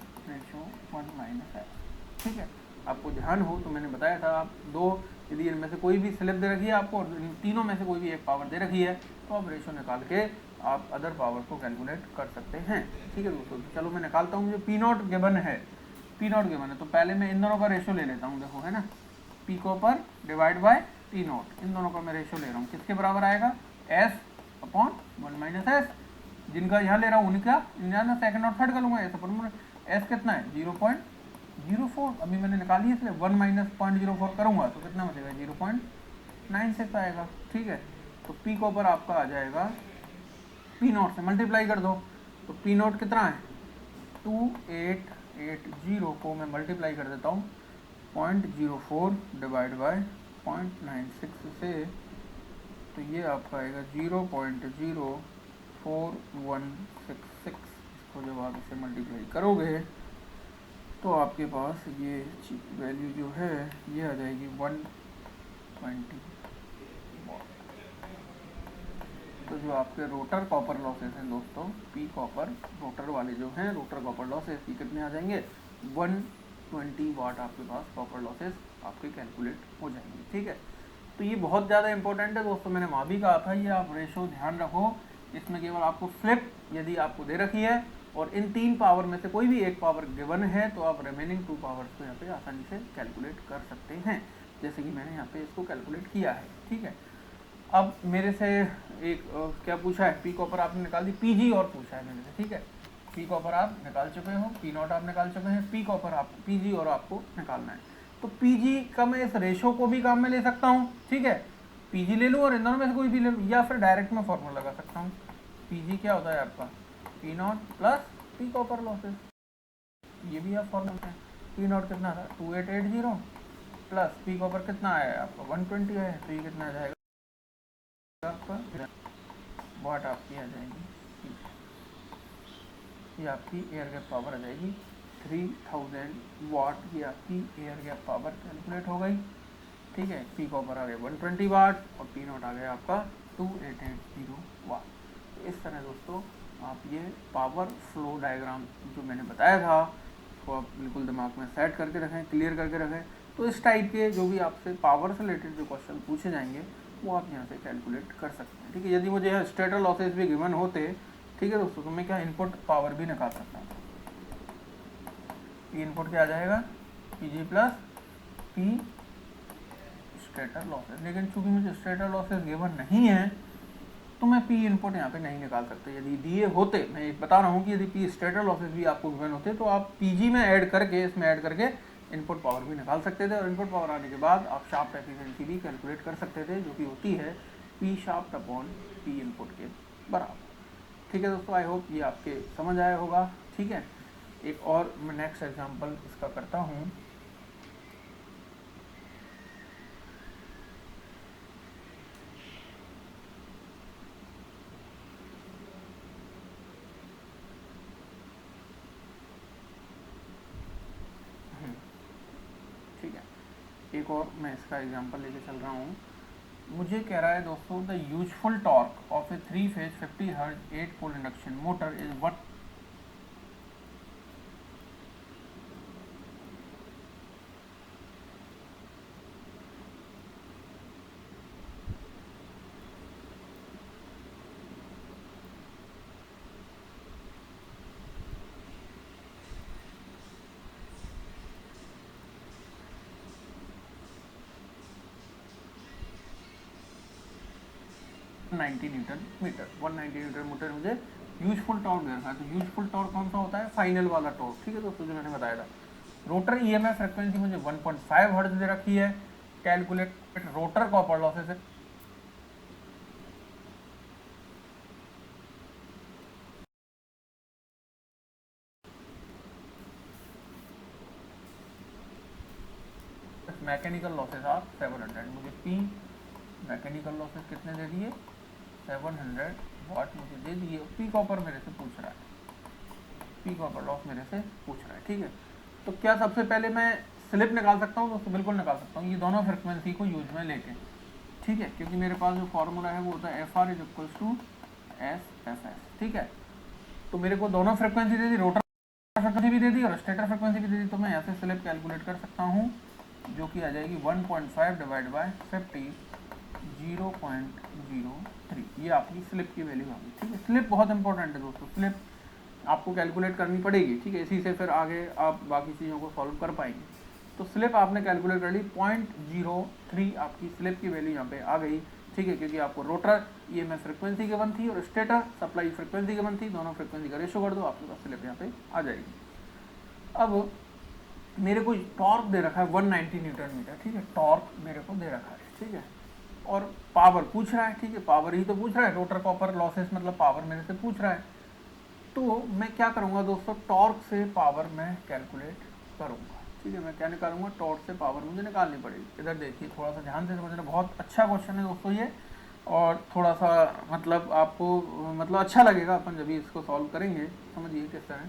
Speaker 1: ठीक है, आपको ध्यान हो तो मैंने बताया था, आप दो, यदि इनमें से कोई भी स्लिप दे रखी है आपको और इन तीनों में से कोई भी एक पावर दे रखी है, तो आप रेशो निकाल के आप अदर पावर को कैलकुलेट कर सकते हैं। ठीक है दोस्तों, चलो मैं निकालता हूँ। जो पी नॉट गिवन है, पी नॉट गिवन है, तो पहले मैं इन दोनों का रेशो ले लेता हूँ। देखो है ना, P copper divide by P not, इन दोनों का मैं रेशो ले रहा हूँ। किसके बराबर आएगा, S/1 -S। जिनका यहाँ ले रहा हूँ उनका यहाँ सेकंड और थर्ड का लूँगा। S कितना है, 0.04। अभी मैंने निकाली है, इसलिए 1 - 0.04 करूँगा तो कितना बचेगा, 0.96 आएगा। ठीक है, तो पी कॉपर आपका आ जाएगा, पी नॉट से मल्टीप्लाई कर दो, तो पी नॉट कितना है, 2880 को मैं मल्टीप्लाई कर देता हूँ 0.04 डिवाइड बाय 0.96 से, तो ये आपका आएगा 0.04166। इसको जब आप इसे मल्टीप्लाई करोगे तो आपके पास ये वैल्यू जो है ये आ जाएगी 120 तो जो आपके रोटर कॉपर लॉसेस हैं दोस्तों, पी कॉपर रोटर वाले जो हैं रोटर कॉपर लॉसेस, ये कितने आ जाएंगे 120 वाट आपके पास कॉपर लॉसेस आपके कैलकुलेट हो जाएंगे। ठीक है, तो ये बहुत ज़्यादा इंपॉर्टेंट है दोस्तों, मैंने वहाँ भी कहा था ये आप रेशो ध्यान रखो। इसमें केवल आपको स्लिप यदि आपको दे रखी है और इन 3 पावर में से कोई भी एक पावर गिवन है तो आप रिमेनिंग 2 पावर्स को यहाँ पे आसानी से कैलकुलेट कर सकते हैं, जैसे कि मैंने यहाँ पे इसको कैलकुलेट किया है। ठीक है, अब मेरे से एक क्या पूछा है, पी कॉपर आपने निकाल दी, पी जी और पूछा है मेरे से। ठीक है, पी कॉपर आप निकाल चुके हो, पी नॉट आप निकाल चुके हैं, पी कॉपर आप पी जी और आपको निकालना है। तो पी जी का मैं इस रेशो को भी काम में ले सकता हूँ। ठीक है, पी जी ले लूँ और इन दोनों में से कोई भी ले लूँ, या फिर डायरेक्ट में फॉर्मूला लगा सकता हूँ। पी जी क्या होता है आपका P not plus P copper losses, ये भी आप फॉर्मूला है। पी नॉट कितना था 2880 प्लस पी कॉपर कितना आया आपका 120 है, तो ये कितना आ जाएगा आपका वाट आपकी आ जाएगी, ये आपकी एयर गैप पावर आ जाएगी 3000 वाट, ये आपकी एयर गैप पावर कैलकुलेट हो गई। ठीक है, पी कॉपर आ गया 120 वाट और पी नॉट आ गया आपका 2880 वाट। तो इस तरह दोस्तों आप ये पावर फ्लो डायग्राम जो मैंने बताया था उसको आप बिल्कुल दिमाग में सेट करके रखें, क्लियर करके रखें। तो इस टाइप के जो भी आपसे पावर से रिलेटेड जो क्वेश्चन पूछे जाएंगे वो आप यहाँ से कैलकुलेट कर सकते हैं। ठीक है, यदि मुझे यहाँ स्टेटर लॉसेस भी गिवन होते, ठीक है दोस्तों, तो मैं क्या इनपुट पावर भी निकाल सकता हूँ। पी इनपुट क्या आ जाएगा P G plus P stator losses, लेकिन चूंकि मुझे स्टेटर लॉसेस गिवन नहीं है तो मैं पी इनपुट यहाँ पे नहीं निकाल सकते। यदि दिए होते, मैं बता रहा हूँ कि यदि पी स्टेटर लॉसेस भी आपको गिवन होते तो आप पीजी में ऐड करके, इसमें ऐड करके इनपुट पावर भी निकाल सकते थे, और इनपुट पावर आने के बाद आप शाफ्ट एफिशिएंसी भी कैलकुलेट कर सकते थे, जो कि होती है P shaft upon P input के बराबर। ठीक है दोस्तों, आई होप ये आपके समझ आया होगा। ठीक है, एक और मैं नेक्स्ट एग्जाम्पल इसका करता हूँ। ठीक है, एक और मैं इसका एग्जांपल लेके चल रहा हूँ। मुझे कह रहा है दोस्तों the useful torque of a 3 phase 50 hertz 8 pole induction motor is what. Newton metre 190 newton metre मुझे यूजफुल टॉर्क दे रखा है। तो यूजफुल टॉर्क कौन सा होता है, फाइनल वाला टॉर्क। ठीक है दोस्तों, जो मैंने बताया था। रोटर ईएमएफ फ्रिक्वेंसी मुझे 1.5 हर्ट्ज दे रखी है। कैलकुलेट रोटर कॉपर लॉसेस है मैकेनिकल लॉसेस आर 700। मुझे पी मैकेनिकल लॉसेस कितने दे दिए 700 वाट मुझे दे दिए। पी कॉपर मेरे से पूछ रहा है, पी कॉपर लॉस मेरे से पूछ रहा है। ठीक है, तो क्या सबसे पहले मैं स्लिप निकाल सकता हूँ दोस्तों? बिल्कुल निकाल सकता हूँ, ये दोनों फ्रिक्वेंसी को यूज में लेके। ठीक है, क्योंकि मेरे पास जो फॉर्मूला है वो होता है F R is equals to S F S. ठीक है, तो मेरे को दोनों फ्रिक्वेंसी दे दी, रोटर फ्रिक्वेंसी भी दे दी और स्टेटर फ्रिक्वेंसी भी दे दी। तो मैं यहाँ से स्लिप कैलकुलेट कर सकता हूँ, जो कि आ जाएगी 1.5 डिवाइड बाय 50 0.03। ये आपकी स्लिप की वैल्यू होगी। ठीक है, स्लिप बहुत इंपॉर्टेंट है दोस्तों, स्लिप आपको कैलकुलेट करनी पड़ेगी। ठीक है, इसी से फिर आगे आप बाकी चीज़ों को सॉल्व कर पाएंगे। तो स्लिप आपने कैलकुलेट कर ली, 0.03 आपकी स्लिप की वैल्यू यहाँ पे आ गई। ठीक है, क्योंकि आपको रोटर ईएमएफ फ्रिक्वेंसी गिवन थी और स्टेटर सप्लाई फ्रिक्वेंसी गिवन थी, दोनों फ्रिक्वेंसी का रेशो कर दो, आपके पास स्लिप यहाँ पे आ जाएगी। अब मेरे को टॉर्क दे रखा है 190 न्यूटन मीटर। ठीक है, टॉर्क मेरे को दे रखा है। ठीक है, और पावर पूछ रहा है। ठीक है, पावर ही तो पूछ रहा है, रोटर कॉपर लॉसेस मतलब पावर मेरे से पूछ रहा है। तो मैं क्या करूँगा दोस्तों, टॉर्क से पावर मैं कैलकुलेट करूँगा। ठीक है, मैं क्या निकालूंगा, टॉर्क से पावर मुझे निकालनी पड़ेगी। इधर देखिए, थोड़ा सा ध्यान से समझना, बहुत अच्छा क्वेश्चन है दोस्तों ये, और थोड़ा सा मतलब आपको मतलब अच्छा लगेगा अपन जब भी इसको सॉल्व करेंगे। समझिए किस तरह।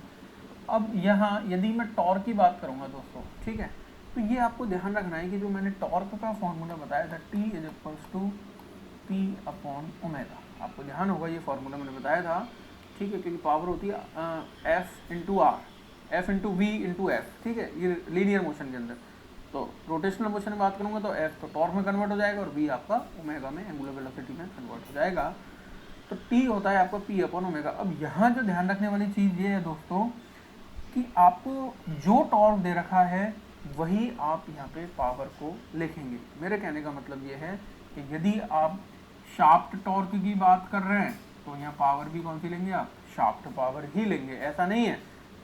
Speaker 1: अब यहाँ यदि मैं टॉर्क की बात करूँगा दोस्तों, ठीक है, तो ये आपको ध्यान रखना है कि जो मैंने टॉर्क का फॉर्मूला बताया था T is equals to P upon omega, आपको ध्यान होगा ये फॉर्मूला मैंने बताया था, ठीक है, क्योंकि पावर होती है F into R, F into V into F, ठीक है, ये लीनियर मोशन के अंदर। तो रोटेशनल मोशन में बात करूँगा तो एफ तो टॉर्क में कन्वर्ट हो जाएगा और वी आपका ओमेगा में, एंगुलर वेलोसिटी में कन्वर्ट हो जाएगा। तो टी होता है आपका पी अपॉन ओमेगा। अब यहाँ जो ध्यान रखने वाली चीज़ ये है दोस्तों कि आपको जो टॉर्क दे रखा है वही आप यहाँ पे पावर को लिखेंगे। मेरे कहने का मतलब ये है कि यदि आप शाफ्ट टॉर्क की बात कर रहे हैं तो यहाँ पावर भी कौन सी लेंगे आप, शाफ्ट पावर ही लेंगे। ऐसा नहीं है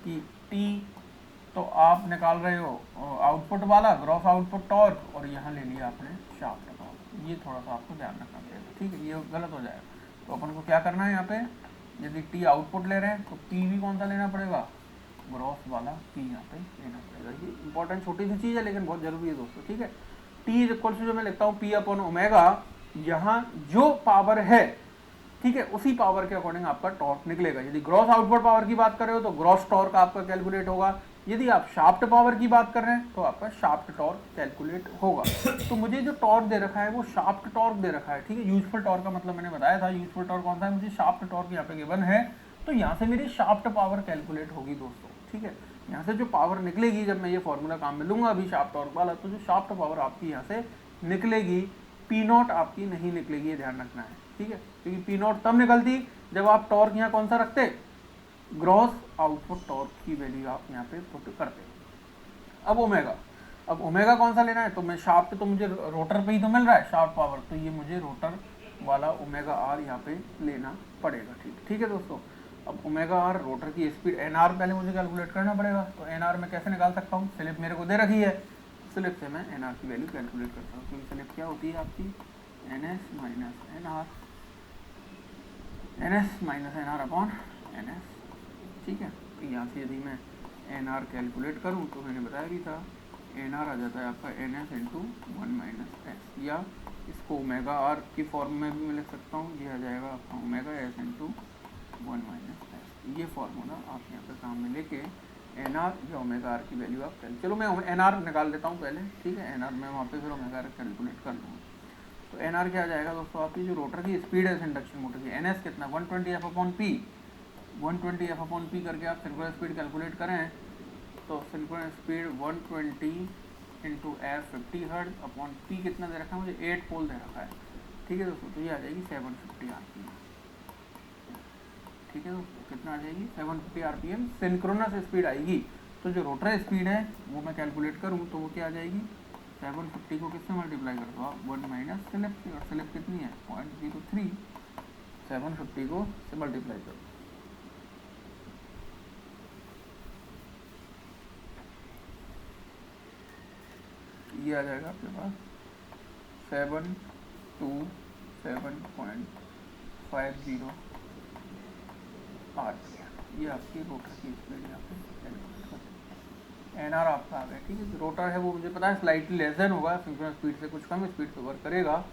Speaker 1: कि टी तो आप निकाल रहे हो आउटपुट वाला ग्रॉस आउटपुट टॉर्क और यहाँ ले लिया आपने शाफ्ट पावर, ये थोड़ा सा आपको ध्यान रखना पड़ेगा, ठीक है, ये गलत हो जाएगा। तो अपन को क्या करना है यहाँ पे, यदि टी आउटपुट ले रहे हैं तो पी भी कौन सा लेना पड़ेगा, ग्रॉस वाला पी यहाँ पे लेना पड़ेगा। ये इंपॉर्टेंट छोटी सी चीज़ है लेकिन बहुत जरूरी है दोस्तों, ठीक है। टी इज इक्वल टू जो मैं लिखता हूँ पी अपॉन ओमेगा, यहाँ जो पावर है, ठीक है, उसी पावर के अकॉर्डिंग आपका टॉर्क निकलेगा। यदि ग्रॉस आउटपुट पावर की बात कर रहे हो तो ग्रॉस टॉर्क आपका कैलकुलेट होगा, यदि आप शाफ्ट पावर की बात कर रहे हैं तो आपका शाफ्ट टॉर्क कैलकुलेट होगा। तो मुझे जो टॉर्क दे रखा है वो शाफ्ट टॉर्क दे रखा है, ठीक है। यूजफुल टॉर्क का मतलब मैंने बताया था, यूजफुल टॉर्क कौन सा है, मुझे शाफ्ट टॉर्क यहाँ पे गिवन है, तो यहाँ से मेरी शाफ्ट पावर कैलकुलेट होगी दोस्तों, ठीक है। यहाँ से जो पावर निकलेगी, जब मैं ये फॉर्मूला काम में लूंगा अभी शाफ्ट टॉर्क वाला, तो जो शाफ्ट पावर आपकी यहाँ से निकलेगी, पी नॉट आपकी नहीं निकलेगी, ये ध्यान रखना है, ठीक है। क्योंकि पी नॉट तब निकलती जब आप टॉर्क यहाँ कौन सा रखते, ग्रॉस आउटपुट टॉर्क की वैल्यू आप यहाँ पे पुट करते। अब ओमेगा कौन सा लेना है, तो मैं शाफ्ट तो मुझे रोटर पे ही तो मिल रहा है शाफ्ट पावर, तो ये मुझे रोटर वाला ओमेगा आर यहाँ पे लेना पड़ेगा, ठीक है दोस्तों। अब ओमेगा आर रोटर की स्पीड, एन आर पहले मुझे कैलकुलेट करना पड़ेगा। तो एन आर मैं कैसे निकाल सकता हूँ, स्लिप मेरे को दे रखी है, स्लिप से मैं एन आर की वैल्यू कैलकुलेट करता हूँ। क्योंकि स्लिप क्या होती है आपकी, N S minus N R, N S minus N R upon N S, ठीक है। तो यहाँ से यदि मैं एन आर कैलकुलेट करूँ तो मैंने बताया भी था, एन आर आ जाता है आपका N S into one minus S, या इसको ओमेगा आर की फॉर्म में भी मैं लिख सकता हूँ, ये आ जाएगा आपका omega S into one minus S. ये फॉर्मूला आप यहाँ पे काम में लेके एन आर या ओमेगा आर की वैल्यू आप चलो मैं एन आर निकाल देता हूँ पहले, ठीक है। एन आर मैं वहाँ पे फिर ओमेगा आर कैलकुलेट कर लूँगा। तो एन आर क्या आ जाएगा दोस्तों, आपकी जो रोटर की स्पीड है इंडक्शन मोटर की, एन एस कितना 120 F upon P, 120 F upon P करके आप सिंक्रोनस स्पीड कैलकुलेट करें तो synchronous speed 120 into F 50 hertz upon P कितना दे रखा है मुझे, 8 पोल दे रखा है, ठीक है दोस्तों। तो ये आ जाएगी 750 आरपीएम, ठीक है दोस्तों। कितना आ जाएगी, 750 आरपीएम सिंक्रोनस स्पीड आएगी। तो जो रोटर स्पीड है वो मैं कैलकुलेट करूँ तो वो क्या आ जाएगी, 750 को किससे मल्टीप्लाई कर दो आप, 1 माइनस स्लिप से, और स्लिप कितनी है 0.03, 750 को से मल्टीप्लाई करो, ये आ जाएगा आपके पास 727.50 आरपीएम। ये आपकी रोटर की स्पीड यहाँ पे कैलकुलेट कर, एन आर आपका आ गया, ठीक है। रोटर है वो मुझे पता है स्लाइटली लेस देन होगा, सिंक्रोनस स्पीड से कुछ कम स्पीड पे वर्क करेगा।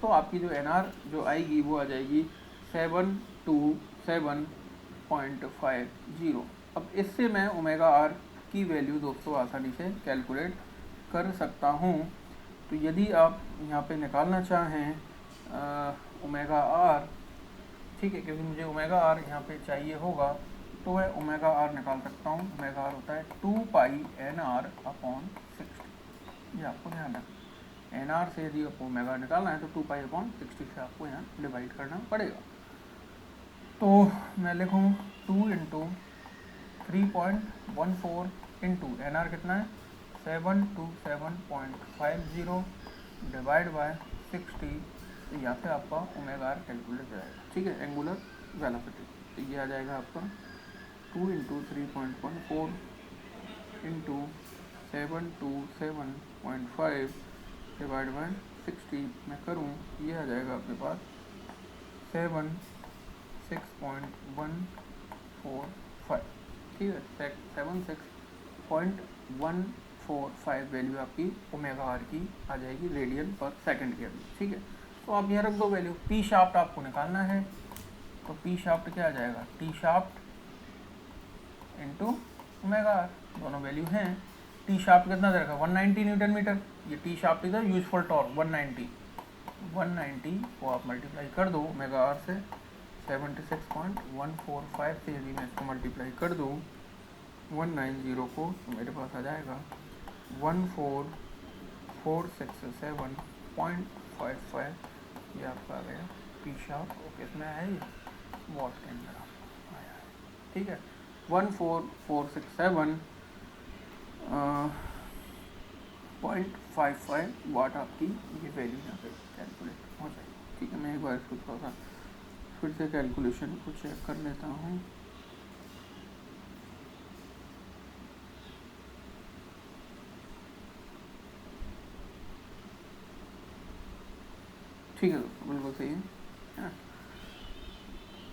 Speaker 1: तो आपकी जो एन आर जो आएगी वो आ जाएगी 727.50। अब इससे मैं ओमेगा आर की वैल्यू दोस्तों आसानी से कैलकुलेट कर सकता हूँ। तो यदि आप यहाँ पे निकालना चाहें ओमेगा आर, ठीक है, क्योंकि मुझे ओमेगा आर यहाँ पे चाहिए होगा, तो मैं ओमेगा आर निकाल सकता हूँ। ओमेगा आर होता है 2 पाई एन आर अपॉन 60, ये आपको ध्यान रखना। एन आर से यदि आपको ओमेगा निकालना है तो 2 पाई अपॉन 60 से आपको यहाँ डिवाइड करना पड़ेगा। तो मैं लिखूँ 2 इंटू 3.14 इंटू एन आर कितना है 727.50 डिवाइड बाय 60, तो यहाँ से आपका ओमेगा आर कैलकुलेट जाएगा, ठीक है, एंगुलर वेलोसिटी। तो ये आ जाएगा आपका 2 इंटू 3.14 इंटू 727.5 डिवाइड बाय 60 मैं करूँ, ये आ जाएगा आपके पास 76.145, ठीक है, 76.145 वैल्यू आपकी ओमेगा आर की आ जाएगी रेडियन पर सेकंड के अंदर, ठीक है। तो आप यहाँ रख दो वैल्यू। पी शाफ्ट आपको निकालना है, तो पी शाफ्ट क्या आ जाएगा, T shaft into omega R, दोनों वैल्यू हैं। टी शाफ्ट कितना दे रखा 190 न्यूटन मीटर, ये टी शाफ्ट इधर यूजफुल टॉर्क 190 को आप मल्टीप्लाई कर दो ओमेगा आर से, 76.145 से यदि मैं इसको मल्टीप्लाई कर दूँ 190 को, तो मेरे पास आ जाएगा 14467.55। ये आपका आ गया पी शार्प। ओके, इसमें है ये वॉट के अंदर आया है, ठीक है। 14467.55 वाट आपकी ये वैल्यू यहाँ पे कैलकुलेट हो जाएगी, ठीक है। मैं एक बार इसको थोड़ा सा फिर से कैलकुलेशन को चेक कर लेता हूँ। ठीक है दोस्तों, बिल्कुल सही है।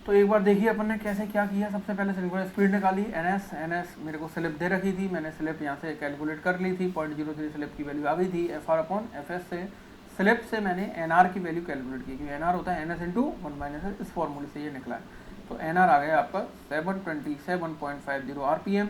Speaker 1: तो एक बार देखिए अपन ने कैसे क्या किया। सबसे पहले सिलिकॉन स्पीड निकाली, एनएस मेरे को स्लिप दे रखी थी, मैंने स्लिप यहाँ से कैलकुलेट कर ली थी, 0.03 स्लिप की वैल्यू आ गई थी। FR/FS से स्लिप से मैंने एनआर की वैल्यू कैलकुलेट की, क्योंकि एनआर होता है NS × 1 - इस फॉर्मूले से ये निकला है। तो एनआर आ गया आपका 727.50 RPM।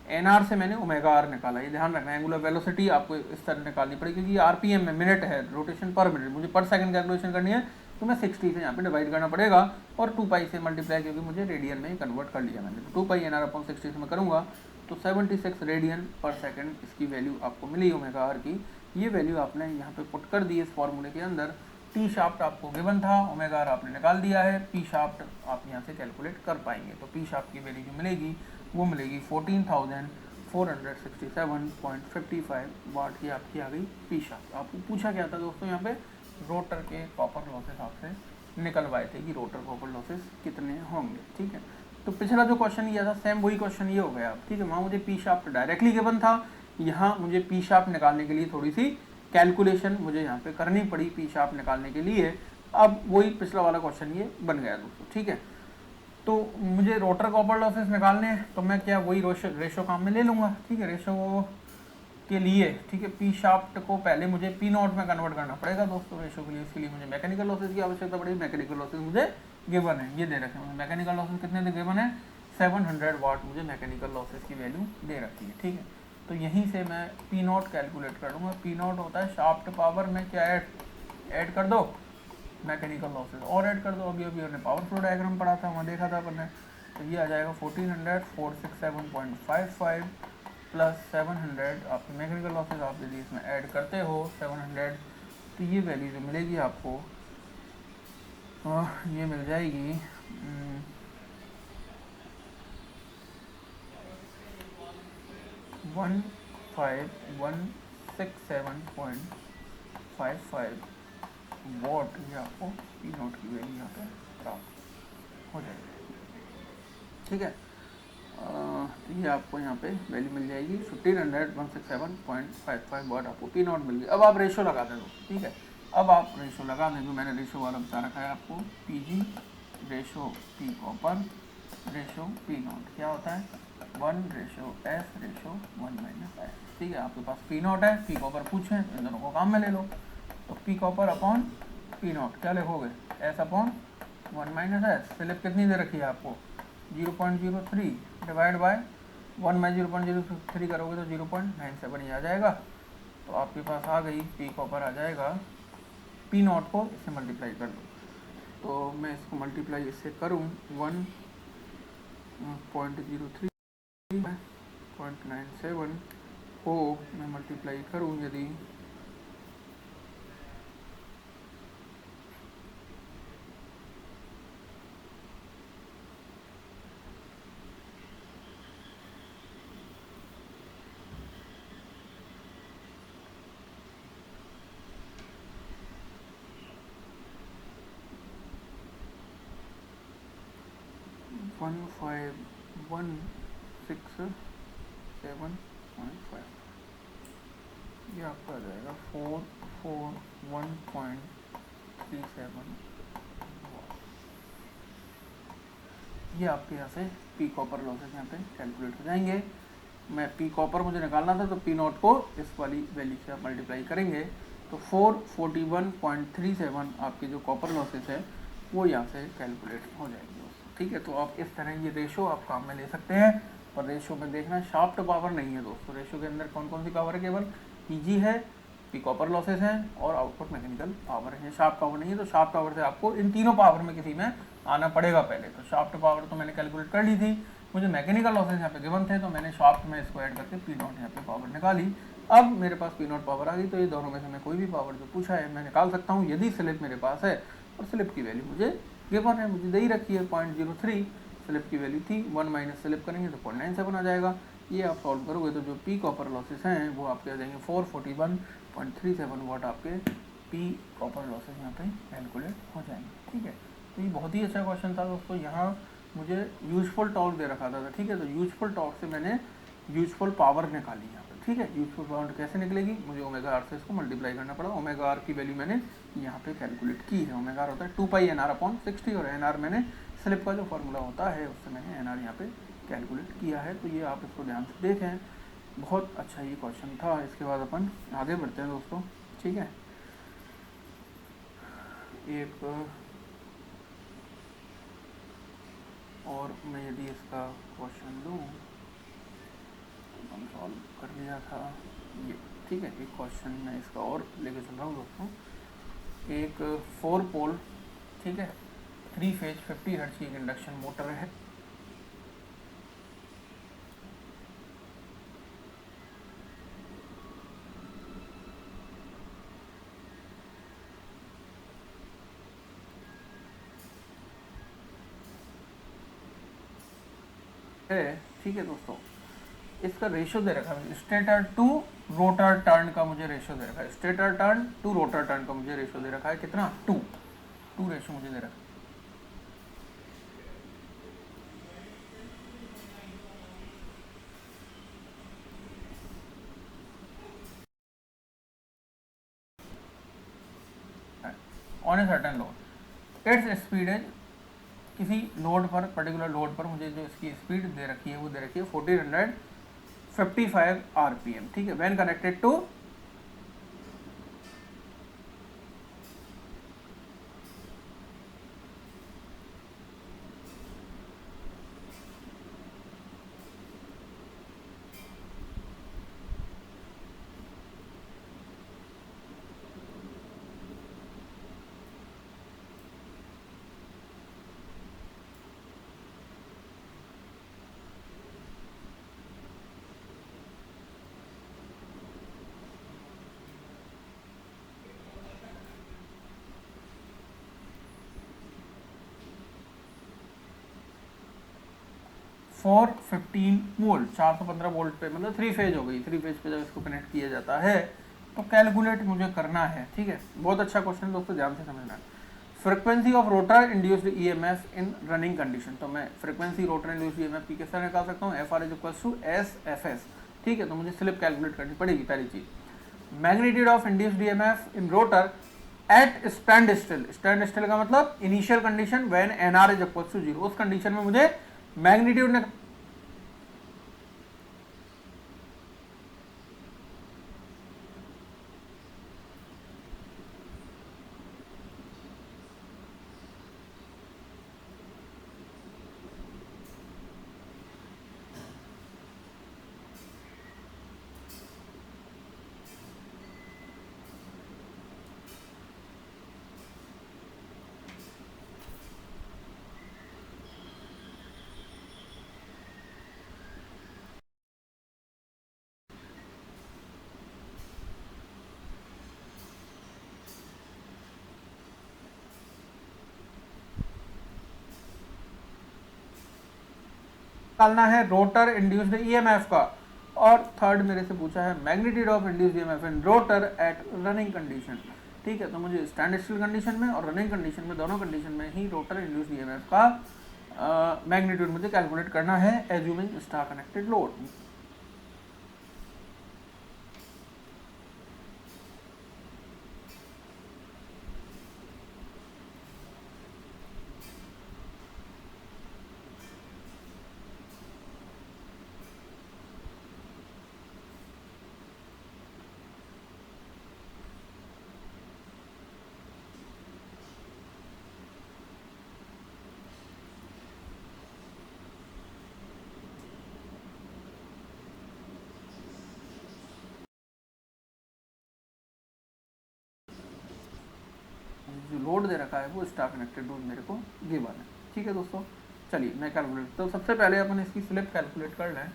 Speaker 1: एनआर से मैंने ओमेगा आर निकाला। ये ध्यान रखना, एंगुलर वेलोसिटी आपको इस तरह निकालनी पड़ेगी, क्योंकि आरपीएम में मिनट है, रोटेशन पर मिनट, मुझे पर सेकंड कैलकुलेशन करनी है, तो मैं 60 से यहाँ पे डिवाइड करना पड़ेगा और 2 पाई से मल्टीप्लाई, क्योंकि मुझे रेडियन में कन्वर्ट कर लिया मैंने। 2 पाई NR/60 से मैं करूँगा तो 76 रेडियन पर सेकंड इसकी वैल्यू आपको मिली ओमेगा आर की। ये वैल्यू आपने यहाँ पे पुट कर दी इस फॉर्मूले के अंदर। टी शाफ्ट आपको गिवन था, ओमेगा आर आपने निकाल दिया है, पी शाफ्ट आप यहाँ से कैलकुलेट कर पाएंगे। तो पी शाफ्ट की वैल्यू जो मिलेगी वो मिलेगी 14,467.55 वाट की आपकी आ गई पी शाफ्ट। आपको पूछा क्या था दोस्तों, यहाँ पे रोटर के कॉपर लॉसेस आपसे निकलवाए थे कि रोटर कॉपर लॉसेस कितने होंगे, ठीक है। तो पिछला जो क्वेश्चन किया था सेम वही क्वेश्चन ये हो गया, ठीक है। वहाँ मुझे पी शाफ्ट डायरेक्टली गिवन था, यहाँ मुझे पी शाफ्ट निकालने के लिए थोड़ी सी कैलकुलेशन मुझे यहाँ पे करनी पड़ी पी शाफ्ट निकालने के लिए। अब वही पिछला वाला क्वेश्चन ये बन गया दोस्तों, ठीक है। तो मुझे रोटर कॉपर लॉसेस निकालने हैं, तो मैं क्या वही रेशो काम में ले लूँगा, ठीक है। रेशो के लिए, ठीक है, पी शाफ्ट को पहले मुझे पी नॉट में कन्वर्ट करना पड़ेगा दोस्तों रेशो के लिए। इसके लिए मुझे मैकेनिकल लॉसेस की आवश्यकता पड़ेगी। मैकेनिकल लॉसेस मुझे गिवन है, ये दे रखे हैं। मैकेनिकल लॉसेस कितने दे गिवन है, 700 वाट मुझे मैकेनिकल लॉसेस की वैल्यू दे रखी है, ठीक है। तो यहीं से मैं पी नॉट कैलकुलेट कर लूँगा। पी नॉट होता है शाफ्ट पावर में क्या ऐड कर दो, मैकेनिकल लॉसेस और ऐड कर दो। अभी हमने पावर फ्लो डायग्राम पढ़ा था, वहाँ देखा था अपन ने। तो ये आ जाएगा 1400,467.55 प्लस 700 आपकी मैकेनिकल लॉसेस आप यदि इसमें ऐड करते हो 700, तो ये वैल्यू जो मिलेगी आपको ये मिल जाएगी 15,167.55 वॉट। ये आपको पी नोट की वैल्यू यहाँ पे प्राप्त हो जाएगी, ठीक है। तो ये आपको यहाँ पे वैल्यू मिल जाएगी 15,167.55 वाट आपको पी नॉट मिल गई। अब आप रेशो लगा दें, ठीक है। अब आप रेशो लगा दें, जो मैंने रेशो वाला बता रखा है आपको, P G ratio P copper ratio P not क्या होता है, 1:S/1 - ठीक है। आपके पास पी नॉट है, पी कॉपर पूछें, इन दोनों को काम में ले लो। तो P copper upon P not क्या लिखोगे, S/1 - S। स्लिप कितनी दे रखी है आपको, 0.03 डिवाइड बाय 1 में 0.03 करोगे तो 0.97 ही आ जाएगा। तो आपके पास आ गई पी कॉपर आ जाएगा, पी नॉट को इससे मल्टीप्लाई कर दो। तो मैं इसको मल्टीप्लाई इससे करूँ 1.03 0.97 को मैं मल्टीप्लाई करूँ यदि 15,167.5 ये आपका आ जाएगा 441.37। ये आपके यहाँ से पी कॉपर लॉसेस यहाँ पे कैलकुलेट हो जाएंगे। मैं पी कॉपर मुझे निकालना था, तो पी नॉट को इस वाली वैल्यू से आप मल्टीप्लाई करेंगे तो 441.37 आपके जो कॉपर लॉसेस है वो यहाँ से कैलकुलेट हो जाएंगे दोस्तों, ठीक है। तो आप इस तरह ये रेशो आप काम में ले सकते हैं। पर रेशो में देखना शाफ्ट पावर नहीं है दोस्तों, रेशो के अंदर कौन कौन सी पावर है, केवल पीजी है, पी कॉपर लॉसेस हैं और आउटपुट मैकेनिकल पावर है। शाफ्ट पावर नहीं है, तो शाफ्ट पावर से आपको इन तीनों पावर में किसी में आना पड़ेगा पहले। तो शाफ्ट पावर तो मैंने कैलकुलेट कर ली थी, मुझे मैकेनिकल लॉसेज यहाँ पे गिवन थे, तो मैंने शाफ्ट में इसको ऐड करके पी नॉट यहाँ पे पावर निकाली। अब मेरे पास पी नॉट पावर आ गई, तो ये दोनों में से मैं कोई भी पावर जो पूछा है मैं निकाल सकता हूँ यदि स्लिप मेरे पास है और स्लिप की वैल्यू मुझे गिवन है, मुझे दे ही रखी है 0.03, स्लिप की वैल्यू थी 1 माइनस स्लिप करेंगे तो 0.97 आ जाएगा। ये आप सॉल्व करोगे तो जो पी कॉपर लॉसेस हैं वो आपके आ जाएंगे 441.37 वाट आपके पी कॉपर लॉसेस यहाँ पे कैलकुलेट हो जाएंगे। ठीक है, तो ये बहुत ही अच्छा क्वेश्चन था दोस्तों। यहाँ मुझे यूजफुल टॉर्क दे रखा था, ठीक है, तो यूजफुल टॉर्क से मैंने यूजफुल पावर निकाली यहाँ पे। ठीक है, यूजफुल पावर कैसे निकलेगी, मुझे ओमेगा आर से इसको मल्टीप्लाई करना पड़ा। ओमेगा आर की वैल्यू मैंने यहाँ पे कैलकुलेट की है। ओमेगा आर होता है 2πNR/60 और NR मैंने स्लिप का जो फॉर्मूला होता है उससे मैंने NR यहाँ पे कैलकुलेट किया है। तो ये आप इसको ध्यान से देखें, बहुत अच्छा ये क्वेश्चन था। इसके बाद अपन आगे बढ़ते हैं दोस्तों। ठीक है, एक और मैं यदि इसका क्वेश्चन लूँ, हम सॉल्व कर लिया था ये। ठीक है, एक क्वेश्चन मैं इसका और लेके चल रहा हूँ दोस्तों। एक 4 पोल, ठीक है, 3 फेज 50 हर्ट्ज की एक इंडक्शन मोटर है। ठीक है दोस्तों, इसका रेशियो दे रखा है स्टेटर टू रोटर टर्न का, मुझे रेशियो दे रखा है stator turn to rotor turn का, मुझे रेशियो दे रखा है कितना, 2 रेशियो मुझे दे रखा है। On a certain load, its speed है, किसी लोड पर, पर्टिकुलर लोड पर मुझे जो इसकी स्पीड दे रखी है वो दे रखी है 1455 RPM। ठीक है, when connected to for 15 volt, 415 volt पे, मतलब 3 फेज हो गई। 3 फेज पे जब इसको कनेक्ट किया जाता है तो कैलकुलेट मुझे करना है। ठीक है, बहुत अच्छा क्वेश्चन दोस्तों, ध्यान से समझना। Frequency of rotor induced EMF in running condition, तो मैं फ्रीक्वेंसी रोटर इंड्यूस्ड ईएमएफ की किस तरह निकाल सकता हूँ, FR = SFS। ठीक है, तो मुझे स्लिप कैलकुलेट करनी पड़ेगी पहली चीज। Magnitude of induced EMF in rotor at stand still, standstill का मतलब इनिशियल कंडीशन व्हेन NR = 0, उस कंडीशन में मुझे मैग्नीट्यूड ने निकालना है रोटर इंड्यूस्ड ईएमएफ का, और थर्ड मेरे से पूछा है magnitude of induced EMF in rotor at running condition. ठीक है, तो मुझे स्टैंड स्टिल कंडीशन में और रनिंग कंडीशन में, दोनों कंडीशन में ही रोटर इंड्यूस्ड ईएमएफ का मैग्नीट्यूड मुझे कैलकुलेट करना है एज्यूमिंग स्टार कनेक्टेड लोड। जो लोड दे रखा है वो स्टार कनेक्टेड लोड मेरे को गिवन है। ठीक है दोस्तों, चलिए मैं कैलकुलेट, तो सबसे पहले अपन इसकी स्लिप कैलकुलेट कर लें।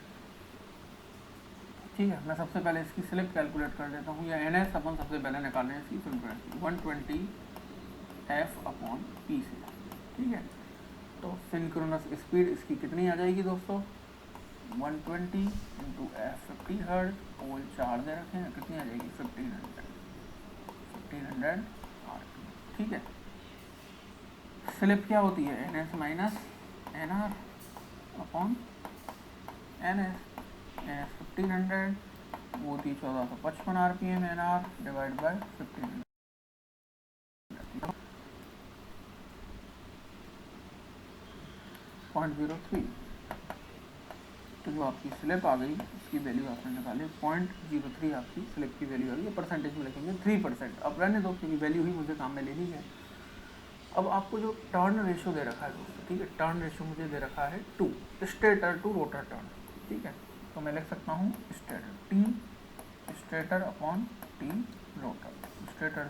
Speaker 1: ठीक है, मैं सबसे पहले इसकी स्लिप कैलकुलेट कर देता हूँ, या एन एस अपन सबसे पहले निकालें इसकी फ्रीक्वेंसी 120 एफ अपॉन पी से। ठीक है, तो सिंक्रोनस स्पीड इसकी कितनी आ जाएगी दोस्तों, 120 इंटू एफ 50 हर्ट्ज, पोल 4 दे रखे हैं, कितनी आ जाएगी 1500 आरपीएम। ठीक है, स्लिप क्या होती है, N S minus N R upon N S. N S 1500, वो थी 1455 RPM, N R divide by 1500, 0.03। तो जो आपकी स्लिप आ गई इसकी वैल्यू आपने निकाली 0.03 आपकी स्लिप की वैल्यू आ गई। परसेंटेज में लिखेंगे 3%। अब रहने दो क्योंकि वैल्यू ही मुझे काम में लेनी है। अब आपको जो टर्न रेशो दे रखा है दोस्तों, ठीक है, टर्न रेशो मुझे दे रखा है 2, स्टेटर टू रोटर टर्न। ठीक है, तो मैं लिख सकता हूँ stator T stator upon T rotor, stator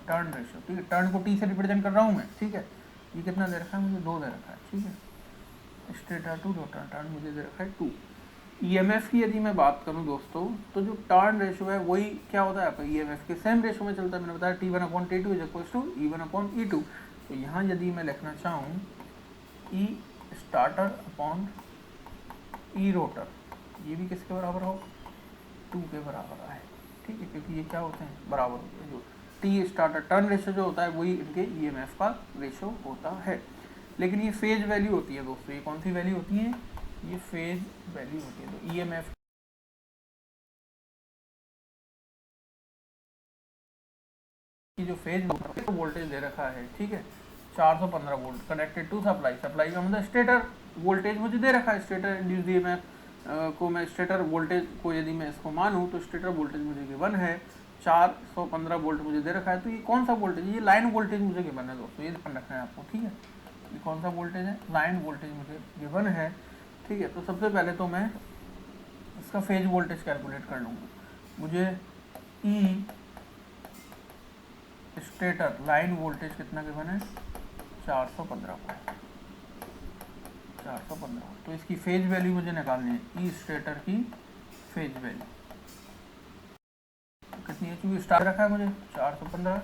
Speaker 1: turn ratio. ठीक है, टर्न को टी से रिप्रेजेंट कर रहा हूँ मैं। ठीक है, ये कितना दे रखा है मुझे, 2 दे रखा है। ठीक है, स्टेटर टू रोटर टर्न मुझे दे रखा है 2। ईएमएफ की यदि मैं बात करूं दोस्तों, तो जो टर्न रेशो है वही क्या होता है आपका, ईएमएफ के सेम रेशो में चलता है। मैंने बताया T1 अपॉन T2 is equal to E1 upon E2। तो यहाँ यदि मैं लिखना चाहूँ E starter upon E rotor, ये भी किसके बराबर हो, 2 के बराबर है। ठीक है, क्योंकि ये क्या होते हैं, बराबर होते हैं। जो टी स्टार्टर टर्न रेशो जो होता है वही इनके ईएमएफ का रेशो होता है। लेकिन ये फेज वैल्यू होती है दोस्तों, ये कौन सी वैल्यू होती है, ये फेज वैल्यू होती है। तो ईएमएफ की जो फेज वोल्टेज दे रखा है, ठीक है, 415 volt connected to supply. Supply का मतलब स्टेटर वोल्टेज मुझे दे रखा है, स्टेटर इंड्यूस ईएमएफ को मैं स्टेटर वोल्टेज को यदि मैं इसको मानूं तो स्टेटर वोल्टेज मुझे गिवन है 415 वोल्ट मुझे दे रखा है। तो ये कौन सा वोल्टेज, ये लाइन वोल्टेज मुझे गिवन है दोस्तों, ये ध्यान रखना है आपको। ठीक है, ये कौन सा वोल्टेज है, लाइन वोल्टेज मुझे गिवन है। ठीक है, तो सबसे पहले तो मैं इसका फेज वोल्टेज कैलकुलेट कर लूँगा। मुझे ई स्टेटर लाइन वोल्टेज कितना गिवन है, 415 तो इसकी फेज वैल्यू मुझे निकालनी है। ई स्टेटर की फेज वैल्यू कितनी है, क्योंकि स्टार रखा है मुझे 415,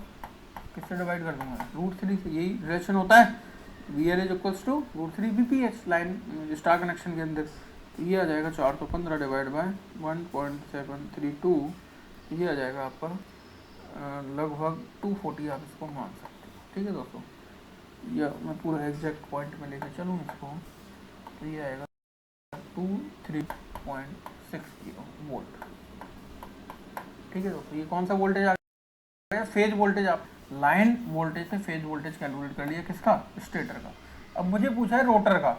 Speaker 1: किससे डिवाइड कर दूंगा, √3 से। यही रिलेशन होता है, VL is equals to √3 BPH line star connection के अंदर। तो ये आ जाएगा 415 डिवाइड बाय 1.732, ये आ जाएगा आपका लगभग 240 आप इसको मान सकते हो। ठीक है दोस्तों, या मैं पूरा एग्जैक्ट पॉइंट में लेकर चलूँ इसको, तो ये आएगा 23.60 वोल्ट। ठीक है दोस्तों, ये कौन सा वोल्टेज आ गया, फेज वोल्टेज। आप लाइन वोल्टेज से फेज वोल्टेज कैलकुलेट कर लिया, किसका, स्टेटर का। अब मुझे पूछा है रोटर का,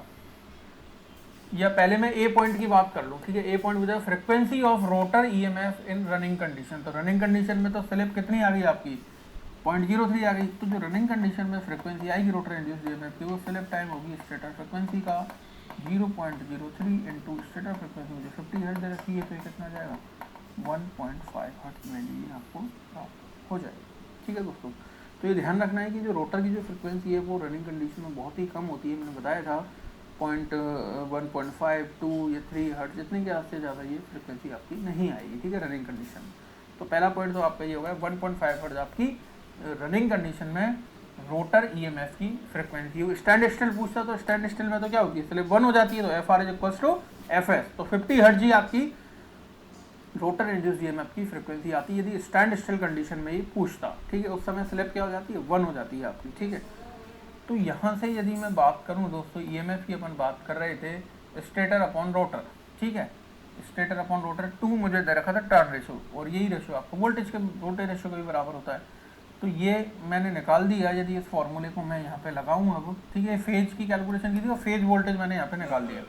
Speaker 1: या पहले मैं ए पॉइंट की बात कर लूँ। ठीक है, ए पॉइंट मुझे frequency of rotor EMF in running condition. तो रनिंग कंडीशन में तो स्लिप कितनी आ गई आपकी, 0.03 आ गई। तो जो रनिंग कंडीशन में फ्रीक्वेंसी आएगी रोटर इंड्यूस्ड ईएमएफ की, वो स्लिप टाइम होगी स्टेटर फ्रीक्वेंसी का 0.03 इंटू स्टेटर फ्रीक्वेंसी मुझे 50 हर्ट्ज दे रखी है। तो ये कितना जाएगा, 1.5 हर्ट्ज वैल्यू आपको प्राप्त हो जाएगी। ठीक है दोस्तों, तो ये ध्यान रखना है कि जो रोटर की जो फ्रीक्वेंसी है वो रनिंग कंडीशन में बहुत ही कम होती है। मैंने बताया था 1.5, 2 या 3 हर्ट्ज, जितने के से ज़्यादा ये फ्रीक्वेंसी आपकी नहीं आएगी। ठीक है, रनिंग कंडीशन में। तो पहला पॉइंट तो आपका ये होगा 1.5 हर्ट्ज आपकी रनिंग कंडीशन में रोटर ईएमएफ की फ्रीक्वेंसी। स्टैंड स्टिल पूछता तो स्टैंड स्टिल में तो क्या होती है, स्लिप 1 हो जाती है, तो FR is equals to FS। तो 50 हर्ट्ज ही आपकी रोटर इंड्यूस्ड ईएमएफ की फ्रीक्वेंसी आती है यदि स्टैंड स्टिल कंडीशन में ये पूछता। ठीक है, उस समय स्लिप क्या हो जाती है, 1 हो जाती है आपकी। ठीक है, तो यहाँ से यदि मैं बात करूँ दोस्तों, ईएमएफ की अपन बात कर रहे थे स्टेटर अपॉन रोटर। ठीक है, स्टेटर अपॉन रोटर 2 मुझे दे रखा था टर्न रेशो, और यही रेशो आपको वोल्टेज के वोल्टेज रेशो के भी बराबर होता है। तो ये मैंने निकाल दिया। यदि इस फॉर्मूले को मैं यहाँ पे लगाऊँ अब, ठीक है, फेज की कैलकुलेशन की थी और फेज वोल्टेज मैंने यहाँ पे निकाल दिया।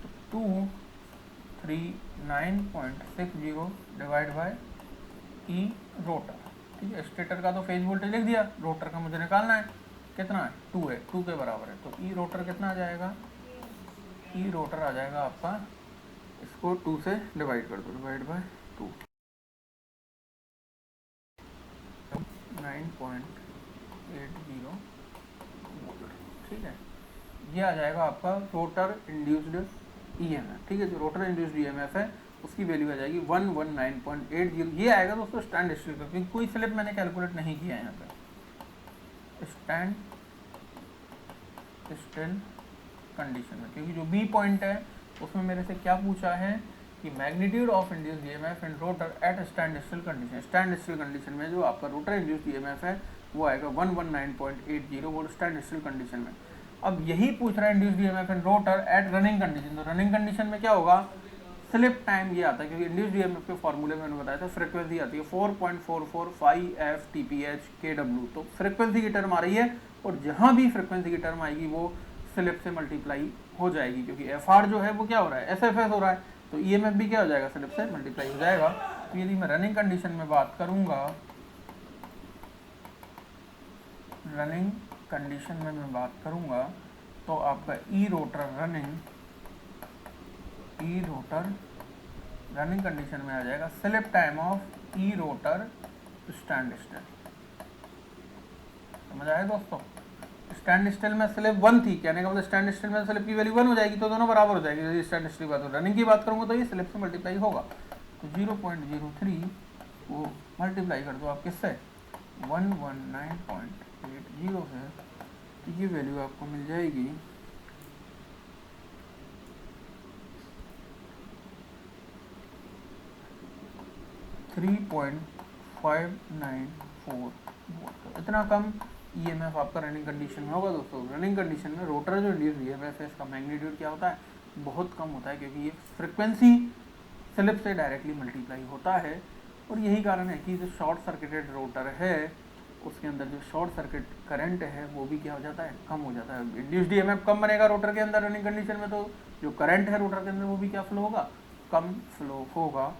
Speaker 1: तो 239.60 डिवाइड बाय ई रोटर। ठीक है, स्टेटर का तो फेज वोल्टेज लिख दिया, रोटर का मुझे निकालना है, कितना है, 2 है, 2 के बराबर है। तो ई रोटर कितना आ जाएगा, ई रोटर आ जाएगा आपका, इसको 2 से डिवाइड कर दो, डिवाइड बाय 2, 9.80 वोल्ट। ठीक है, ये आ जाएगा आपका रोटर इंड्यूस्ड ईएमएफ, ठीक है। जो रोटर इंड्यूस्ड ईएमएफ है उसकी वैल्यू आ जाएगी 119.80। ये आएगा दोस्तों स्टैंड स्टिल का, क्योंकि कोई स्लिप मैंने कैलकुलेट नहीं किया है यहाँ पे स्टैंड स्टिल कंडीशन में, क्योंकि जो बी पॉइंट है उसमें मेरे से क्या पूछा है कि magnitude of induced EMF in rotor at stand still condition. Stand still condition में जो आपका रोटर इंड्यूस्ड ईएमएफ है वो आएगा 119.80 वो स्टैंड स्टिल कंडीशन में। अब यही पूछ रहा है induced EMF in rotor at running condition. तो रनिंग कंडीशन में क्या होगा, स्लिप टाइम ये आता है, क्योंकि इंड्यूस्ड ईएमएफ के फॉर्मूले में मैंने बताया था फ्रीक्वेंसी आती है 4.445 FTPH KW। तो फ्रीक्वेंसी की टर्म आ रही है और जहां भी फ्रीक्वेंसी की टर्म आएगी वो स्लिप से मल्टीप्लाई हो जाएगी, क्योंकि FR जो है वो क्या हो रहा है, SFS हो रहा है, तो EMF भी क्या हो जाएगा, स्लिप से मल्टीप्लाई हो जाएगा। तो यदि मैं रनिंग कंडीशन में बात करूंगा, रनिंग कंडीशन में मैं बात करूंगा तो आपका ई रोटर रनिंग कंडीशन में आ जाएगा slip time of E rotor stand still. समझ आया दोस्तों। स्टैंड स्टिल में स्लिप 1 थी, कहने का मतलब स्टैंड स्टिल में स्लिप की वैल्यू 1 हो जाएगी, तो दोनों बराबर हो जाएगी। यदि स्टैंड स्टिल की बात हो, रनिंग की बात करूंगा तो ये स्लिप से मल्टीप्लाई होगा, तो 0.03 वो मल्टीप्लाई कर दो आप किससे, 119.80 से, तो ये वैल्यू आपको मिल जाएगी 3.594 वोल्ट। इतना कम ईएमएफ आपका रनिंग कंडीशन में होगा दोस्तों। रनिंग कंडीशन में रोटर जो इंड्यूस्ड ईएमएफ है इसका मैग्नीट्यूड क्या होता है, बहुत कम होता है, क्योंकि ये फ्रिक्वेंसी स्लिप से डायरेक्टली मल्टीप्लाई होता है। और यही कारण है कि जो शॉर्ट सर्किटेड रोटर है उसके अंदर जो शॉर्ट सर्किट करंट है वो भी क्या हो जाता है, कम हो जाता है। इंड्यूस्ड ईएमएफ कम बनेगा रोटर के अंदर रनिंग कंडीशन में, तो जो करंट है रोटर के अंदर वो भी क्या फ्लो होगा, कम फ्लो होगा।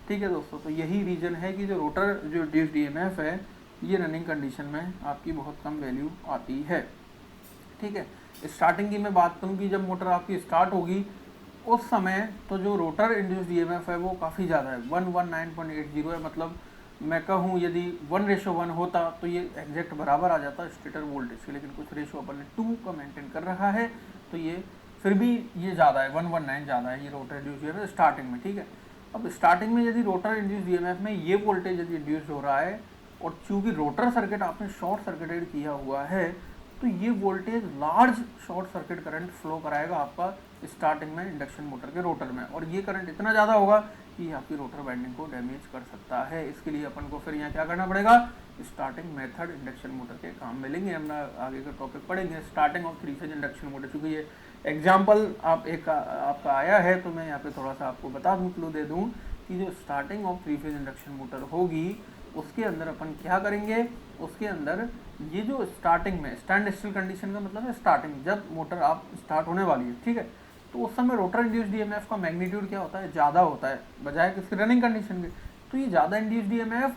Speaker 1: ठीक है दोस्तों, तो यही रीजन है कि जो रोटर जो इंड्यूस्ड ईएमएफ है ये रनिंग कंडीशन में आपकी बहुत कम वैल्यू आती है। ठीक है, स्टार्टिंग की मैं बात करूँ कि जब मोटर आपकी स्टार्ट होगी उस समय तो जो रोटर इंड्यूस्ड ईएमएफ है वो काफ़ी ज़्यादा है, 119.80 है। मतलब मैं कहूँ यदि 1:1 होता तो ये एग्जैक्ट बराबर आ जाता स्टेटर वोल्टेज के, लेकिन कुछ रेशो अपन ने 2 का मेंटेन कर रखा है, तो ये फिर भी ये ज़्यादा है, 119 ज़्यादा है ये रोटर इंड्यूस्ड ईएमएफ स्टार्टिंग में। ठीक है, अब स्टार्टिंग में यदि रोटर इंड्यूस्ड ईएमएफ में ये वोल्टेज यदि इंड्यूस्ड हो रहा है और चूंकि रोटर सर्किट आपने शॉर्ट सर्किटेड किया हुआ है, तो ये voltage large short circuit current flow कराएगा आपका स्टार्टिंग में इंडक्शन मोटर के रोटर में, और ये करंट इतना ज़्यादा होगा कि आपकी रोटर वाइंडिंग को डैमेज कर सकता है। इसके लिए अपन को फिर यहाँ क्या करना पड़ेगा, स्टार्टिंग मेथड इंडक्शन मोटर के काम मिलेंगे, हम आगे का टॉपिक पढ़ेंगे starting of 3 phase induction motor. चूँकि ये एग्जाम्पल आपका आया है तो मैं यहाँ पे थोड़ा सा आपको बता दूँ, क्लू दे दूँ कि जो starting of 3 phase induction motor होगी उसके अंदर अपन क्या करेंगे, उसके अंदर ये जो स्टार्टिंग में स्टैंड स्टिल कंडीशन का मतलब है स्टार्टिंग, जब मोटर आप स्टार्ट होने वाली है, ठीक है, तो उस समय रोटर इंड्यूस्ड ईएमएफ का मैग्नीट्यूड क्या होता है, ज़्यादा होता है बजाय किसकी, रनिंग कंडीशन के। तो ये ज़्यादा induced EMF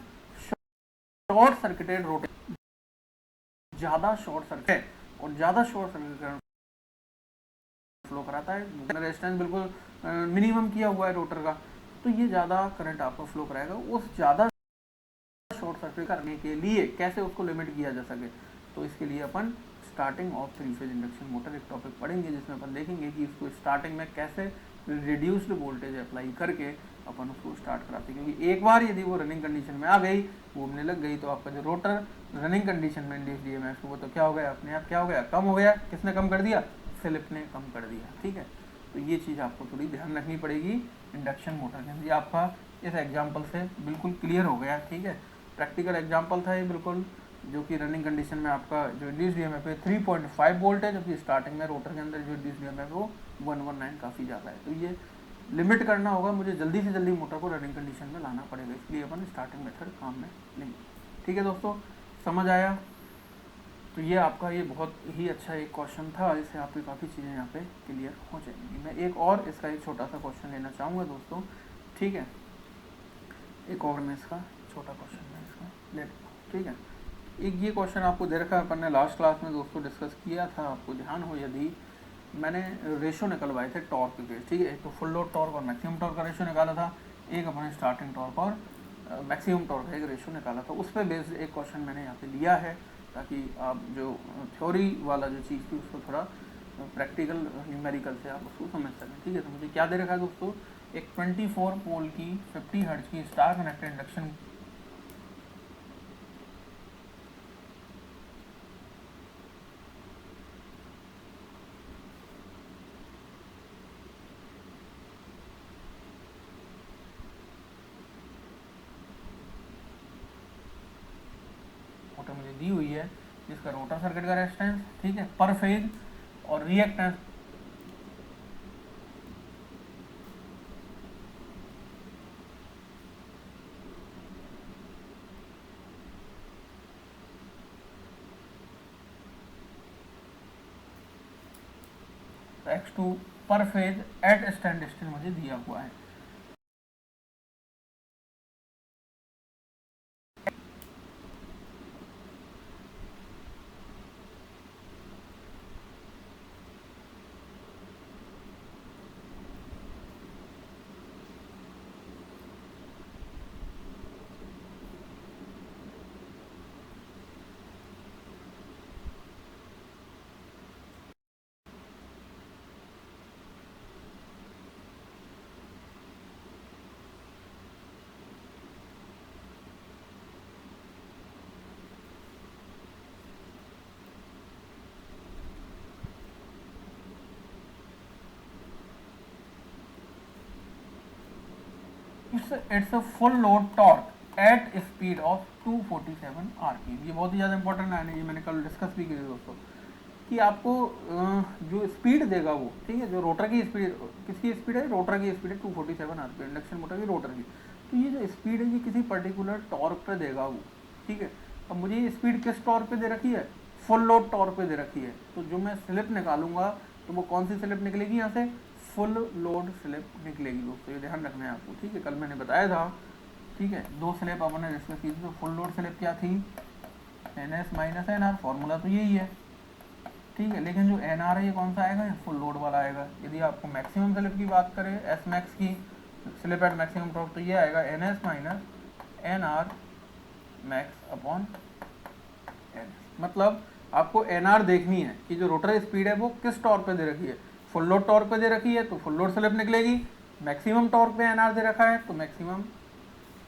Speaker 1: short circuited rotor, ज़्यादा शॉर्ट सर्किट और ज़्यादा शॉर्ट सर्किट फ्लो कराता है, रेजिस्टेंस बिल्कुल मिनिमम किया हुआ है रोटर का, तो ये ज़्यादा करंट आपको फ्लो कराएगा। उस ज़्यादा शॉर्ट सर्किट करने के लिए कैसे उसको लिमिट किया जा सके, तो इसके लिए अपन starting of 3 phase induction motor एक टॉपिक पढ़ेंगे, जिसमें अपन देखेंगे कि इसको स्टार्टिंग में कैसे रिड्यूस्ड वोल्टेज अप्लाई करके अपन उसको स्टार्ट कराते हैं। क्योंकि एक बार यदि वो रनिंग कंडीशन में आ गई, घूमने लग गई, तो आपका जो रोटर रनिंग कंडीशन में इंड्यूस्ड ईएमएफ वो तो क्या हो गया, अपने आप क्या हो गया, कम हो गया। किसने कम कर दिया, स्लिप ने कम कर दिया। ठीक है, तो ये चीज़ आपको थोड़ी ध्यान रखनी पड़ेगी इंडक्शन मोटर के अंदर। आपका इस एग्जाम्पल से बिल्कुल क्लियर हो गया। ठीक है, प्रैक्टिकल एग्जाम्पल था ये बिल्कुल, जो कि रनिंग कंडीशन में आपका जो इंड्यूस्ड ईएमएफ है 3.5 वोल्ट है, जबकि स्टार्टिंग में रोटर के अंदर जो इंड्यूस्ड ईएमएफ है वो 119 काफ़ी ज़्यादा है। तो ये लिमिट करना होगा, मुझे जल्दी से जल्दी मोटर को रनिंग कंडीशन में लाना पड़ेगा, इसलिए अपन स्टार्टिंग मेथड काम में लेंगे। ठीक है दोस्तों, समझ आया। तो ये आपका ये बहुत ही अच्छा एक क्वेश्चन था, इससे आपकी काफ़ी चीज़ें यहाँ पे क्लियर हो जाएंगी। मैं एक और इसका एक छोटा सा क्वेश्चन लेना चाहूँगा दोस्तों। ठीक है, एक और मैं इसका छोटा क्वेश्चन मैं इसका ले लेता हूँ। ठीक है, एक ये क्वेश्चन आपको दे रखा है, अपन ने लास्ट क्लास में दोस्तों डिस्कस किया था, आपको ध्यान हो यदि, मैंने रेशो निकलवाए थे टॉर्क के। ठीक है, एक तो फुल लोड टॉर्क और मैक्सिमम टॉर्क का रेशो निकाला था, एक अपने स्टार्टिंग टॉर्क और मैक्सिमम टॉर्क का एक रेशो निकाला था। उस पर बेस्ड एक क्वेश्चन मैंने यहाँ पे लिया है, ताकि आप जो थ्योरी वाला जो चीज़ थी उसको थोड़ा प्रैक्टिकल न्यूमेरिकल से आप उसको समझ सकें। ठीक है, तो मुझे क्या दे रखा है दोस्तों, एक 24 पोल की 50 हर्ट्ज की स्टार कनेक्टेड इंडक्शन मोटर मुझे दी हुई है, जिसका रोटर सर्किट का रेजिस्टेंस, ठीक है, पर फेज और रिएक्टेंस X2 पर फेज एट स्टैंड स्टिल मुझे दिया हुआ है। It's a full load torque at speed of 247 RPM. ये बहुत ही ज़्यादा इंपॉर्टेंट लाइन है, ये मैंने कल डिस्कस भी की थी दोस्तों, कि आपको जो स्पीड देगा वो, ठीक है, जो रोटर की स्पीड, किसकी स्पीड है, रोटर की स्पीड है 247 आरपीएम, इंडक्शन मोटर की रोटर की। तो ये जो स्पीड है ये किसी पर्टिकुलर टॉर्क पे देगा वो, ठीक है। अब मुझे ये स्पीड किस टॉर्क पे दे रखी है, फुल लोड टॉर्क पे दे रखी है। तो जो मैं स्लिप निकालूंगा तो वो कौन सी स्लिप निकलेगी, यहाँ से फुल लोड स्लिप निकलेगी दोस्तों, ये ध्यान रखना है आपको, ठीक है। कल मैंने बताया था, ठीक है, दो स्लिप अपन ने डिस्कस की थी। तो फुल लोड स्लिप क्या थी, NS माइनस NR, फॉर्मूला तो यही है, ठीक है। लेकिन जो NR है ये कौन सा आएगा, फुल लोड वाला आएगा। यदि आपको मैक्सिमम स्लिप की बात करें, S मैक्स की, स्लिप एट मैक्सिमम टॉर्क, तो ये आएगा NS minus NR max upon N। मतलब आपको NR देखनी है कि जो रोटर स्पीड है वो किस टॉर्क पे दे रखी है, फुल लोड टॉर्क पे दे रखी है तो फुल लोड स्लिप निकलेगी। मैक्सिमम टॉर्क पे NR दे रखा है तो मैक्सिमम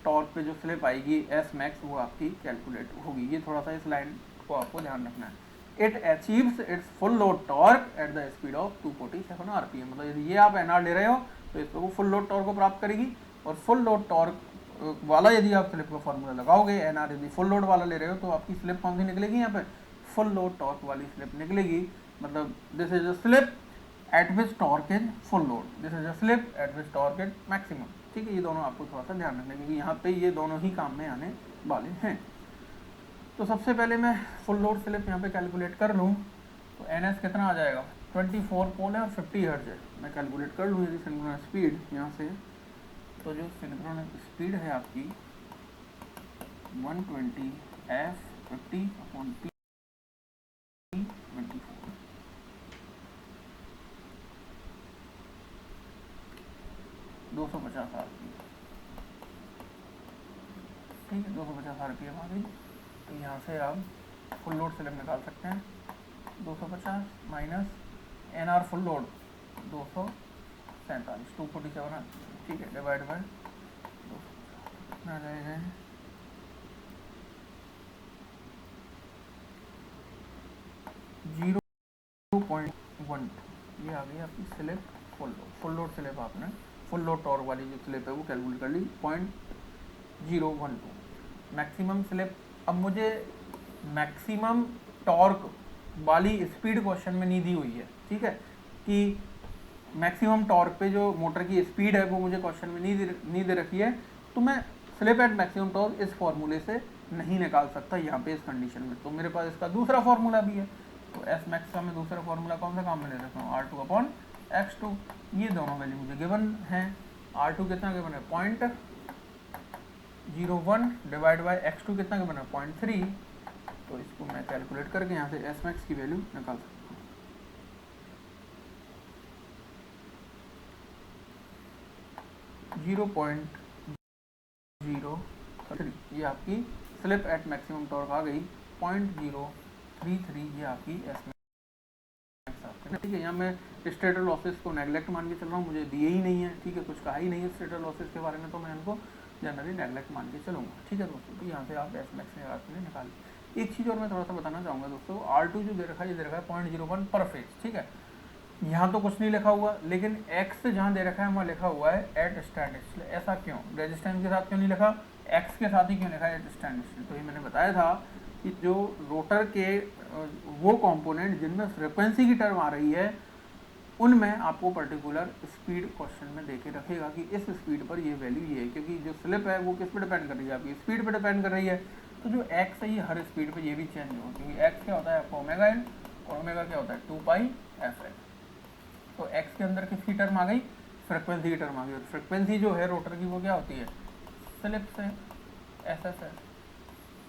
Speaker 1: टॉर्क पे जो स्लिप आएगी S मैक्स वो आपकी कैलकुलेट होगी। ये थोड़ा सा इस लाइन को आपको ध्यान रखना है। It achieves it's full load torque at the speed of 247 RPM. मतलब यदि ये आप NR ले रहे हो तो इस पर वो फुल लोड टॉर्क को प्राप्त करेगी, और फुल लोड टॉर्क वाला यदि आप स्लिप का फॉर्मूला लगाओगे, NR यदि फुल लोड वाला ले रहे हो तो आपकी स्लिप कौन सी निकलेगी, यहाँ पे फुल लोड टॉर्क वाली स्लिप निकलेगी। मतलब this is a slip eight which torque is full load, this is a slip eight which torque is maximum, ठीक है। ये दोनों आपको थोड़ा सा ध्यान रखना है क्योंकि यहाँ पे ये दोनों ही काम में आने वाले हैं। तो सबसे पहले मैं फुल लोड स्लिप यहाँ पे कैलकुलेट कर लूँ तो NS कितना आ जाएगा, 24 पोल है और 50 हर्ट्ज है। मैं कैलकुलेट कर लूँ यदि सिंक्रोनस स्पीड यहाँ से, तो जो सिंक्रोनस स्पीड है आपकी 120 F50 अपॉन P 24, दो सौ 250 आरपीएम, ठीक है, 250 आरपीएम आ गई। तो यहाँ से आप फुल लोड स्लिप निकाल सकते हैं, 250 माइनस NR फुल लोड 247, 247, ठीक है, डिवाइड बाय 250 कितना आ जाएगा, 0.1। ये आ गई आपकी स्लिप फुल लोड स्लिप। आपने फुल लोड टॉर्क वाली जो स्लिप है वो कैलकुलेट कर ली 0.012। मैक्सिमम स्लिप, अब मुझे मैक्सिमम टॉर्क वाली स्पीड क्वेश्चन में नहीं दी हुई है, ठीक है, कि मैक्सिमम टॉर्क पे जो मोटर की स्पीड है वो मुझे क्वेश्चन में नहीं दे रखी है। तो मैं स्लिप एट मैक्सिमम टॉर्क इस फॉर्मूले से नहीं निकाल सकता यहाँ पे इस कंडीशन में। तो मेरे पास इसका दूसरा फॉर्मूला भी है। तो S मैक्स का मैं दूसरा फॉर्मूला कौन सा काम में ले सकता हूँ, R2 अपॉन X2। ये दोनों वैल्यू मुझे गिवन है। R2 कितना गिवन है, 0.01 डिवाइड बाई X2 कितना गिवन है, 0.3। तो इसको मैं कैलकुलेट करके यहाँ से S मैक्स की वैल्यू निकाल सकता हूँ 0.033। ये आपकी स्लिप एट मैक्सिमम टॉर्क आ गई 0.033। ये आपकी S मैक्स आपके ठीक है। यहाँ मैं स्टेटर लॉसेस को नेगलेक्ट मान के चल रहा हूँ, मुझे दिए ही नहीं है, ठीक है, कुछ कहा ही नहीं है स्टेटर लॉसेस के बारे में, तो मैं इनको जनरली नेगलेक्ट मान के चलूँगा, ठीक है दोस्तों। तो यहाँ से आप एस मैक्स आपने निकाल। एक चीज़ और मैं थोड़ा सा बताना चाहूँगा दोस्तों, R2 जो दे रखा है ये दे रखा है 0.01 पर फेज, ठीक है। यहाँ तो कुछ नहीं लिखा हुआ, लेकिन एक्स जहाँ दे रखा है वहाँ लिखा हुआ है एट स्टैंड स्टिल। ऐसा क्यों, रेजिस्टेंस के साथ क्यों नहीं लिखा, एक्स के साथ ही क्यों लिखा है एट स्टैंड स्टिल? तो ये मैंने बताया था कि जो रोटर के वो कंपोनेंट जिनमें फ्रिक्वेंसी की टर्म आ रही है उनमें आपको पर्टिकुलर स्पीड क्वेश्चन में देके रखेगा कि इस स्पीड पर ये वैल्यू ये है, क्योंकि जो स्लिप है वो किस पे डिपेंड कर रही है, आपकी स्पीड पे डिपेंड कर रही है। तो जो एक्स है ये हर स्पीड पे ये भी चेंज होगा, क्योंकि एक्स क्या होता है आपका ओमेगा एन, और ओमेगा क्या होता है 2πfl। तो एक्स के अंदर किसकी टर्म आ गई, फ्रिक्वेंसी की टर्म आ गई, और फ्रिक्वेंसी जो है रोटर की वो क्या होती है, स्लिप से, एस एस है।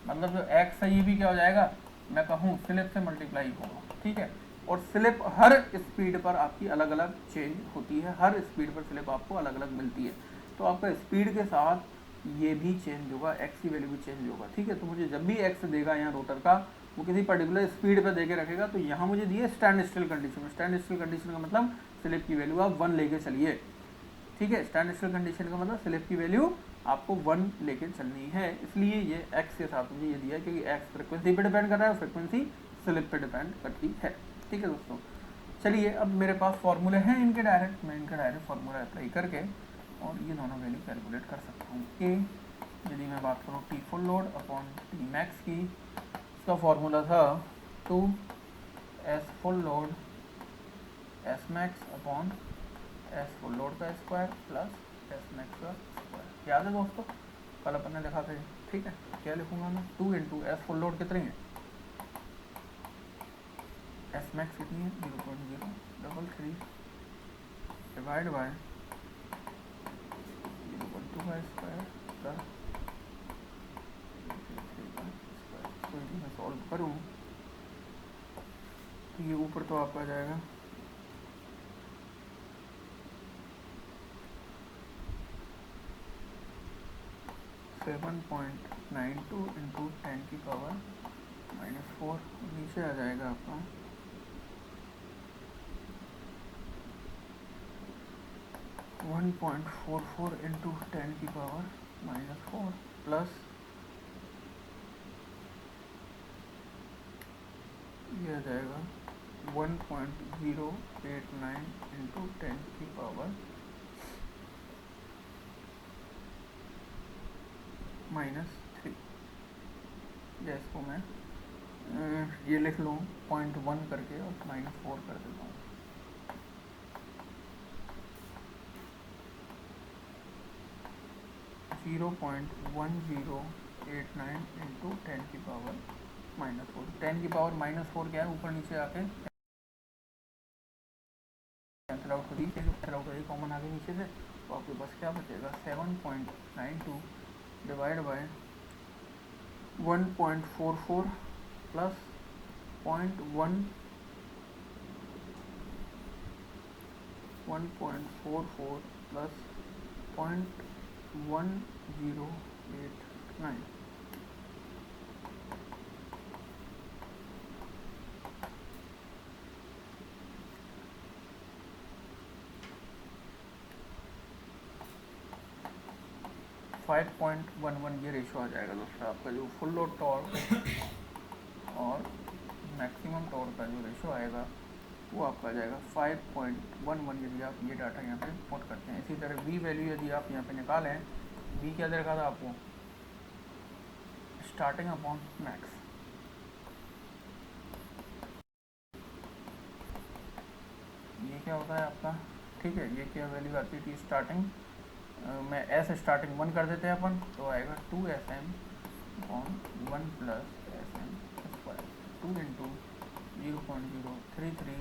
Speaker 1: मतलब जो एक्स है ये भी क्या हो जाएगा, मैं कहूँ स्लिप से मल्टीप्लाई होगा, ठीक है। और स्लिप हर स्पीड पर आपकी अलग अलग चेंज होती है, हर स्पीड पर स्लिप आपको अलग अलग मिलती है। तो आपका स्पीड के साथ ये भी चेंज होगा, एक्स की वैल्यू भी चेंज होगा, ठीक है। तो मुझे जब भी एक्स देगा यहाँ रोटर का, वो किसी पर्टिकुलर स्पीड पर देके रखेगा। तो यहाँ मुझे दिए स्टैंड स्टिल कंडीशन में, स्टैंड स्टिल कंडीशन का मतलब स्लिप की वैल्यू आप 1 लेके चलिए, ठीक है। स्टैंड स्टिल कंडीशन का मतलब स्लिप की वैल्यू आपको 1 लेके चलनी है, इसलिए ये एक्स के साथ मुझे ये दिया है, क्योंकि एक्स फ्रिक्वेंसी पे डिपेंड कर रहा है, फ्रिक्वेंसी स्लिप पे डिपेंड करती है, ठीक है दोस्तों। चलिए अब मेरे पास फॉर्मूले हैं इनके डायरेक्ट, मैं इनका डायरेक्ट फार्मूला अप्लाई करके और ये दोनों वैल्यू कैलकुलेट कर सकता हूँ। ए यदि मैं बात करूँ T full load upon T max की, इसका फॉर्मूला था 2s full load S max upon S full load का स्क्वायर प्लस एस मैक्स का स्क्वायर। याद है दोस्तों, कल अपन ने देखा था, ठीक है। क्या लिखूंगा मैं, 2 इंटू एस फुल लोड कितनी है, एस मैक्स कितनी है 0.033 डिवाइड बाय 0.2 का स्क्वायर प्लस 3 का स्क्वायर। इसको यदि मैं सॉल्व करूँ तो ये ऊपर तो आपका जाएगा 7.92 इंटू 10 की पावर -4, नीचे आ जाएगा आपका 1.44 इंटू 10 की पावर -4 प्लस ये आ जाएगा 1.089 इंटू 10 की पावर -3। या इसको मैं ये लिख लूँ 0.1 करके और -4 कर देता हूँ। (0.1089 इंटू 10 की पावर -4). 10 की पावर -4 क्या है, ऊपर नीचे आके कैंसिल आउट हो रही है, कैंसिल आउट हो रही कॉमन आगे नीचे से, तो आपके पास क्या बचेगा 7.92 डिवाइड बाय 1.44 प्लस 1.44 प्लस 0.1089। (5.11) ये रेशो आ जाएगा दोस्तों आपका, जो फुल लोड टॉर्क और मैक्सिमम टॉर्क का जो रेशो आएगा वो आपका आ जाएगा 5.11, यदि आप ये डाटा यहाँ पे पुट करते हैं। इसी तरह v वैल्यू यदि आप यहाँ पे निकालें, v क्या दे रखा था आपको, स्टार्टिंग अपॉन मैक्स, ये क्या होता है आपका, ठीक है। ये क्या वैल्यू आती थी स्टार्टिंग, मैं एस स्टार्टिंग 1 कर देते हैं अपन, तो आएगा 2sm upon 1 plus sm square 2 into 0.033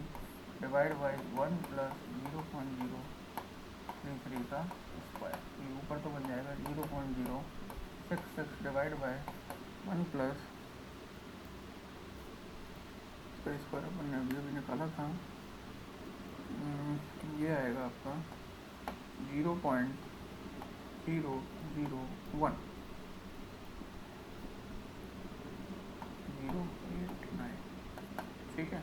Speaker 1: divide by 1 plus 0.033 का स्क्वायर। ये ऊपर तो बन जाएगा 0.066 डिवाइड बाई 1 प्लस इसका स्क्वायर अपन ने अभी अभी निकाला था, ये आएगा आपका 0.001 089, ठीक है।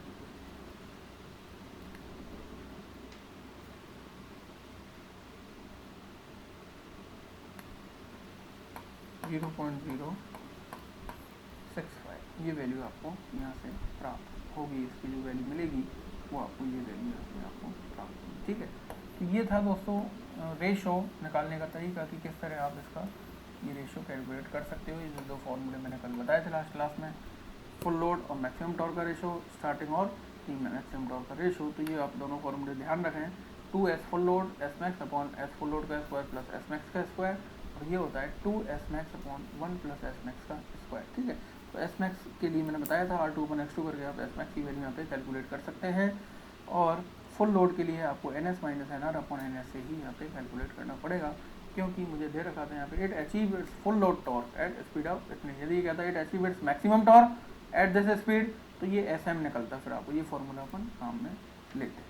Speaker 1: 0.065 ये वैल्यू आपको यहाँ से प्राप्त होगी। इसकी जो वैल्यू मिलेगी वो आपको ये वैल्यू यहाँ से आपको प्राप्त होगी। ठीक है, तो ये था दोस्तों रेशो निकालने का तरीका कि किस तरह आप इसका ये रेशो कैलकुलेट कर सकते हो। ये जो 2 फॉर्मूले मैंने कल बताए थे लास्ट क्लास में, फुल लोड और मैक्सिमम टॉर्क का रेशो, स्टार्टिंग और मैक्सिमम टॉर्क का रेशो। तो ये आप दोनों फॉर्मूले ध्यान रखें, 2s full load S max upon S full load का स्क्वायर प्लस एस मैक्स का स्क्वायर, और ये होता है 2s max upon 1 plus S max का स्क्वायर। ठीक है, तो एस मैक्स के लिए मैंने बताया था R2/X2 करके आप एस मैक्स की वैल्यू यहाँ पे कैलकुलेट कर सकते हैं, और फुल लोड के लिए आपको NS minus NR upon NS से ही यहाँ पे कैलकुलेट करना पड़ेगा, क्योंकि मुझे दे रखा था यहाँ पे it achieve it's full load torque at speed of इतने। यदि ये कहता है it achieve its maximum torque at this speed, तो ये SM निकलता, फिर आपको ये फॉर्मूला अपन काम में लेते।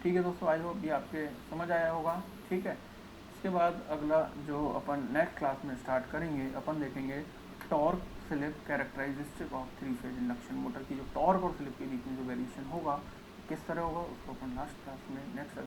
Speaker 1: ठीक है दोस्तों, आई होप ये आपके समझ आया होगा। ठीक है, इसके बाद अगला जो अपन नेक्स्ट क्लास में स्टार्ट करेंगे, अपन देखेंगे torque slip characteristic of 3 phase induction motor की जो टॉर्क और स्लिप के बीच में जो वेरिएशन होगा किस तरह होगा, उसको अपन लास्ट क्लास में नेक्स्ट